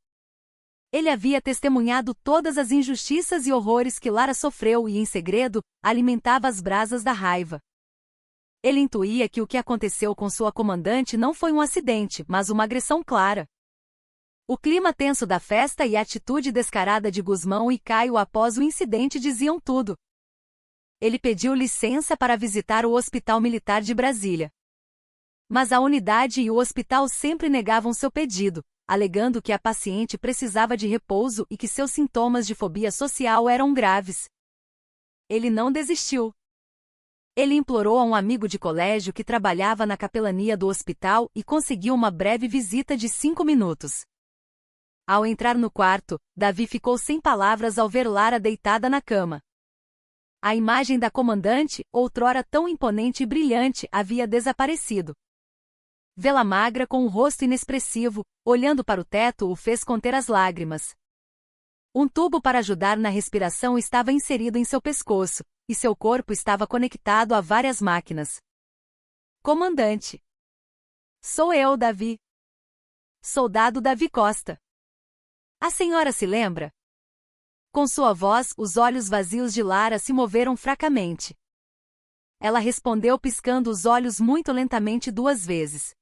Ele havia testemunhado todas as injustiças e horrores que Lara sofreu e, em segredo, alimentava as brasas da raiva. Ele intuía que o que aconteceu com sua comandante não foi um acidente, mas uma agressão clara. O clima tenso da festa e a atitude descarada de Guzmão e Caio após o incidente diziam tudo. Ele pediu licença para visitar o Hospital Militar de Brasília. Mas a unidade e o hospital sempre negavam seu pedido, alegando que a paciente precisava de repouso e que seus sintomas de fobia social eram graves. Ele não desistiu. Ele implorou a um amigo de colégio que trabalhava na capelania do hospital e conseguiu uma breve visita de 5 minutos. Ao entrar no quarto, Davi ficou sem palavras ao ver Lara deitada na cama. A imagem da comandante, outrora tão imponente e brilhante, havia desaparecido. Vê-la magra com um rosto inexpressivo, olhando para o teto o fez conter as lágrimas. Um tubo para ajudar na respiração estava inserido em seu pescoço, e seu corpo estava conectado a várias máquinas. Comandante. Sou eu, Davi. Soldado Davi Costa. A senhora se lembra? Com sua voz, os olhos vazios de Lara se moveram fracamente. Ela respondeu piscando os olhos muito lentamente 2 vezes.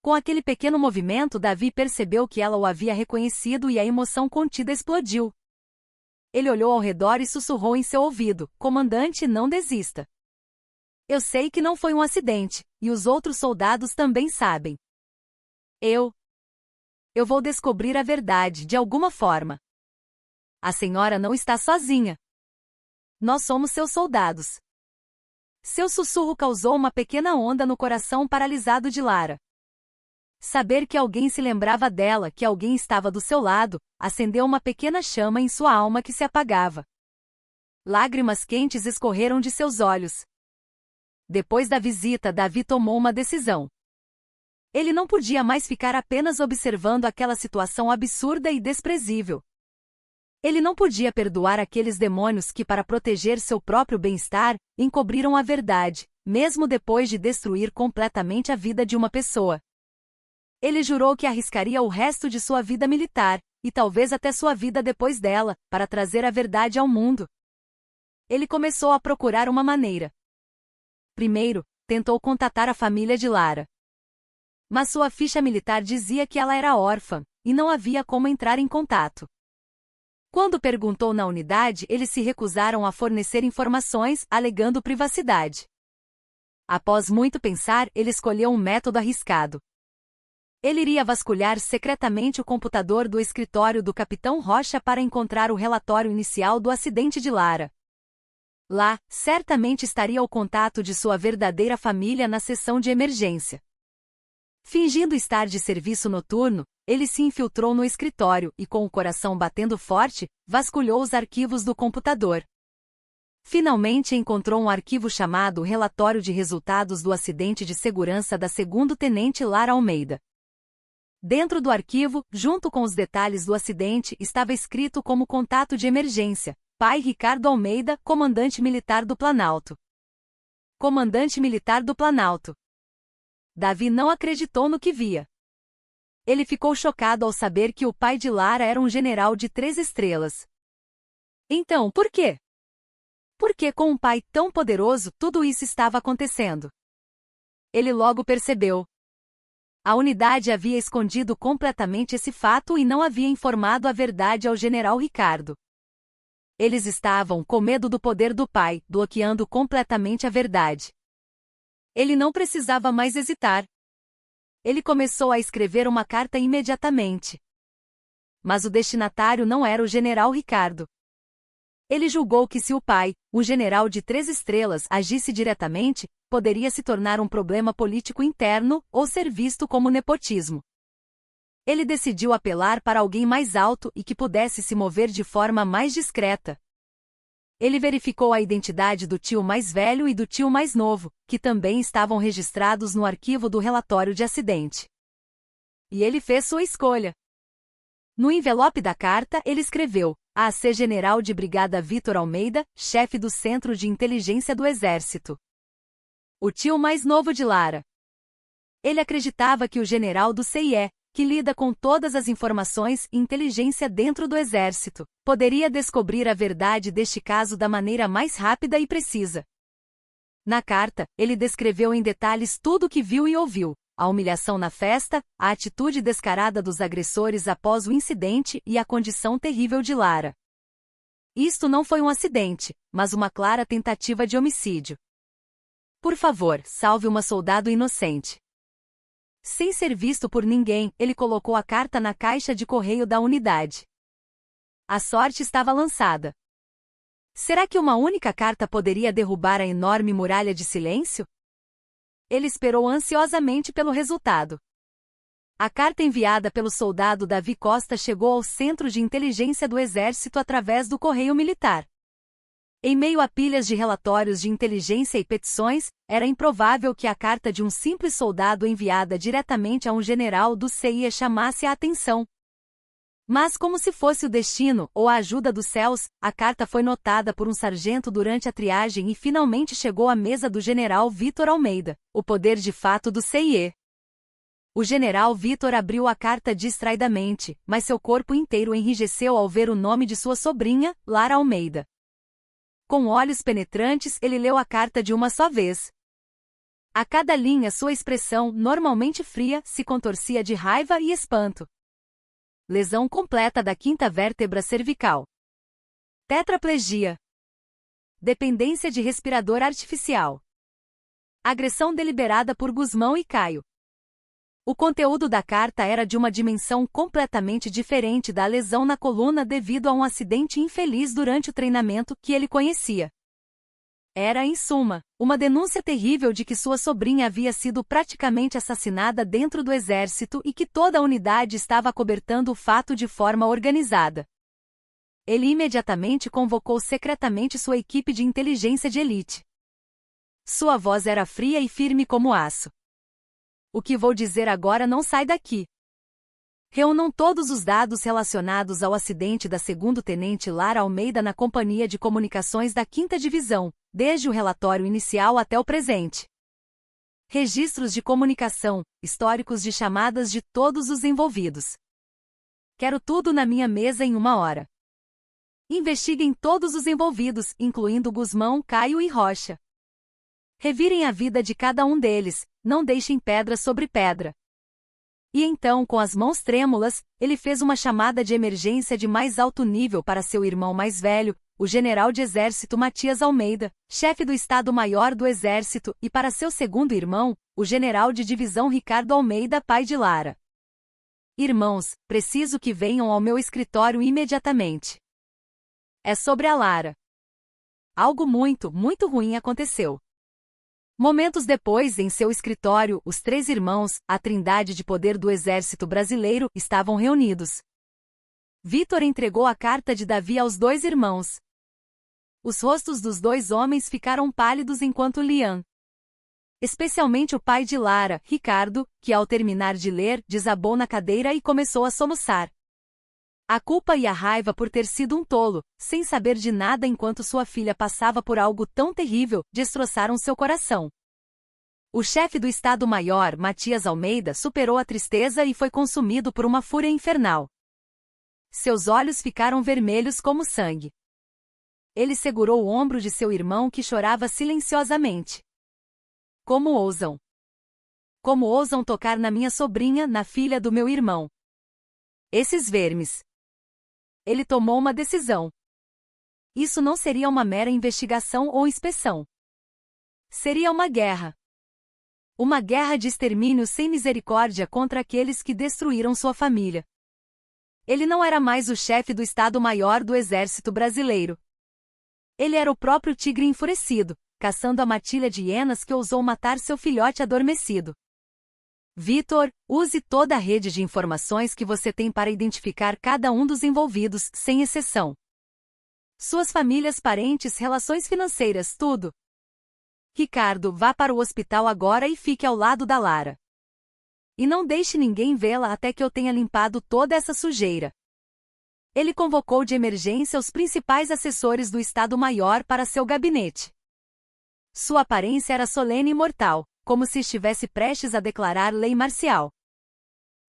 Com aquele pequeno movimento, Davi percebeu que ela o havia reconhecido e a emoção contida explodiu. Ele olhou ao redor e sussurrou em seu ouvido: Comandante, não desista. Eu sei que não foi um acidente, e os outros soldados também sabem. Eu vou descobrir a verdade de alguma forma. A senhora não está sozinha. Nós somos seus soldados. Seu sussurro causou uma pequena onda no coração paralisado de Lara. Saber que alguém se lembrava dela, que alguém estava do seu lado, acendeu uma pequena chama em sua alma que se apagava. Lágrimas quentes escorreram de seus olhos. Depois da visita, Davi tomou uma decisão. Ele não podia mais ficar apenas observando aquela situação absurda e desprezível. Ele não podia perdoar aqueles demônios que, para proteger seu próprio bem-estar, encobriram a verdade, mesmo depois de destruir completamente a vida de uma pessoa. Ele jurou que arriscaria o resto de sua vida militar, e talvez até sua vida depois dela, para trazer a verdade ao mundo. Ele começou a procurar uma maneira. Primeiro, tentou contatar a família de Lara. Mas sua ficha militar dizia que ela era órfã, e não havia como entrar em contato. Quando perguntou na unidade, eles se recusaram a fornecer informações, alegando privacidade. Após muito pensar, ele escolheu um método arriscado. Ele iria vasculhar secretamente o computador do escritório do Capitão Rocha para encontrar o relatório inicial do acidente de Lara. Lá, certamente estaria o contato de sua verdadeira família na seção de emergência. Fingindo estar de serviço noturno, ele se infiltrou no escritório e, com o coração batendo forte, vasculhou os arquivos do computador. Finalmente encontrou um arquivo chamado Relatório de Resultados do Acidente de Segurança da 2º Tenente Lara Almeida. Dentro do arquivo, junto com os detalhes do acidente, estava escrito como contato de emergência: Pai Ricardo Almeida, Comandante Militar do Planalto. Comandante Militar do Planalto. Davi não acreditou no que via. Ele ficou chocado ao saber que o pai de Lara era um general de 3 estrelas. Então, por quê? Por que com um pai tão poderoso tudo isso estava acontecendo? Ele logo percebeu. A unidade havia escondido completamente esse fato e não havia informado a verdade ao general Ricardo. Eles estavam com medo do poder do pai, bloqueando completamente a verdade. Ele não precisava mais hesitar. Ele começou a escrever uma carta imediatamente. Mas o destinatário não era o general Ricardo. Ele julgou que se o pai, um general de 3 estrelas, agisse diretamente, poderia se tornar um problema político interno ou ser visto como nepotismo. Ele decidiu apelar para alguém mais alto e que pudesse se mover de forma mais discreta. Ele verificou a identidade do tio mais velho e do tio mais novo, que também estavam registrados no arquivo do relatório de acidente. E ele fez sua escolha. No envelope da carta, ele escreveu: AC General de Brigada Vitor Almeida, chefe do Centro de Inteligência do Exército. O tio mais novo de Lara. Ele acreditava que o general do CIE, que lida com todas as informações e inteligência dentro do Exército, poderia descobrir a verdade deste caso da maneira mais rápida e precisa. Na carta, ele descreveu em detalhes tudo o que viu e ouviu: a humilhação na festa, a atitude descarada dos agressores após o incidente e a condição terrível de Lara. Isto não foi um acidente, mas uma clara tentativa de homicídio. Por favor, salve uma soldado inocente. Sem ser visto por ninguém, ele colocou a carta na caixa de correio da unidade. A sorte estava lançada. Será que uma única carta poderia derrubar a enorme muralha de silêncio? Ele esperou ansiosamente pelo resultado. A carta enviada pelo soldado Davi Costa chegou ao Centro de Inteligência do Exército através do correio militar. Em meio a pilhas de relatórios de inteligência e petições, era improvável que a carta de um simples soldado enviada diretamente a um general do CIE chamasse a atenção. Mas como se fosse o destino ou a ajuda dos céus, a carta foi notada por um sargento durante a triagem e finalmente chegou à mesa do general Vitor Almeida, o poder de fato do CIE. O general Vitor abriu a carta distraidamente, mas seu corpo inteiro enrijeceu ao ver o nome de sua sobrinha, Lara Almeida. Com olhos penetrantes, ele leu a carta de uma só vez. A cada linha, sua expressão, normalmente fria, se contorcia de raiva e espanto. Lesão completa da 5ª vértebra cervical. Tetraplegia. Dependência de respirador artificial. Agressão deliberada por Gusmão e Caio. O conteúdo da carta era de uma dimensão completamente diferente da lesão na coluna devido a um acidente infeliz durante o treinamento que ele conhecia. Era, em suma, uma denúncia terrível de que sua sobrinha havia sido praticamente assassinada dentro do exército e que toda a unidade estava acobertando o fato de forma organizada. Ele imediatamente convocou secretamente sua equipe de inteligência de elite. Sua voz era fria e firme como aço. O que vou dizer agora não sai daqui. Reúnam todos os dados relacionados ao acidente da segundo-tenente Lara Almeida na Companhia de Comunicações da 5ª Divisão, desde o relatório inicial até o presente. Registros de comunicação, históricos de chamadas de todos os envolvidos. Quero tudo na minha mesa em 1 hora. Investiguem todos os envolvidos, incluindo Gusmão, Caio e Rocha. Revirem a vida de cada um deles, não deixem pedra sobre pedra. E então, com as mãos trêmulas, ele fez uma chamada de emergência de mais alto nível para seu irmão mais velho, o general de exército Matias Almeida, chefe do Estado-Maior do Exército, e para seu segundo irmão, o general de divisão Ricardo Almeida, pai de Lara. Irmãos, preciso que venham ao meu escritório imediatamente. É sobre a Lara. Algo muito, muito ruim aconteceu. Momentos depois, em seu escritório, os 3 irmãos, a trindade de poder do exército brasileiro, estavam reunidos. Vitor entregou a carta de Davi aos 2 irmãos. Os rostos dos 2 homens ficaram pálidos enquanto liam. Especialmente o pai de Lara, Ricardo, que ao terminar de ler, desabou na cadeira e começou a soluçar. A culpa e a raiva por ter sido um tolo, sem saber de nada enquanto sua filha passava por algo tão terrível, destroçaram seu coração. O chefe do Estado-Maior, Matias Almeida, superou a tristeza e foi consumido por uma fúria infernal. Seus olhos ficaram vermelhos como sangue. Ele segurou o ombro de seu irmão que chorava silenciosamente. Como ousam? Como ousam tocar na minha sobrinha, na filha do meu irmão? Esses vermes. Ele tomou uma decisão. Isso não seria uma mera investigação ou inspeção. Seria uma guerra. Uma guerra de extermínio sem misericórdia contra aqueles que destruíram sua família. Ele não era mais o chefe do Estado-Maior do Exército Brasileiro. Ele era o próprio tigre enfurecido, caçando a matilha de hienas que ousou matar seu filhote adormecido. Vitor, use toda a rede de informações que você tem para identificar cada um dos envolvidos, sem exceção. Suas famílias, parentes, relações financeiras, tudo. Ricardo, vá para o hospital agora e fique ao lado da Lara. E não deixe ninguém vê-la até que eu tenha limpado toda essa sujeira. Ele convocou de emergência os principais assessores do Estado-Maior para seu gabinete. Sua aparência era solene e mortal, como se estivesse prestes a declarar lei marcial.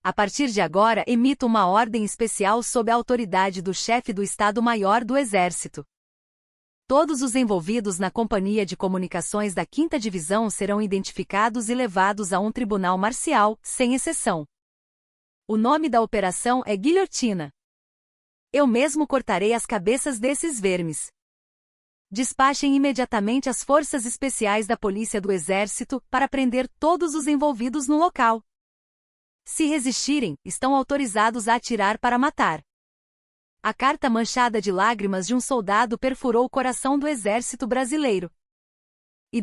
A partir de agora, emito uma ordem especial sob a autoridade do chefe do Estado-Maior do Exército. Todos os envolvidos na Companhia de Comunicações da 5ª Divisão serão identificados e levados a um tribunal marcial, sem exceção. O nome da operação é Guilhotina. Eu mesmo cortarei as cabeças desses vermes. Despachem imediatamente as forças especiais da Polícia do Exército para prender todos os envolvidos no local. Se resistirem, estão autorizados a atirar para matar. A carta manchada de lágrimas de um soldado perfurou o coração do Exército Brasileiro. E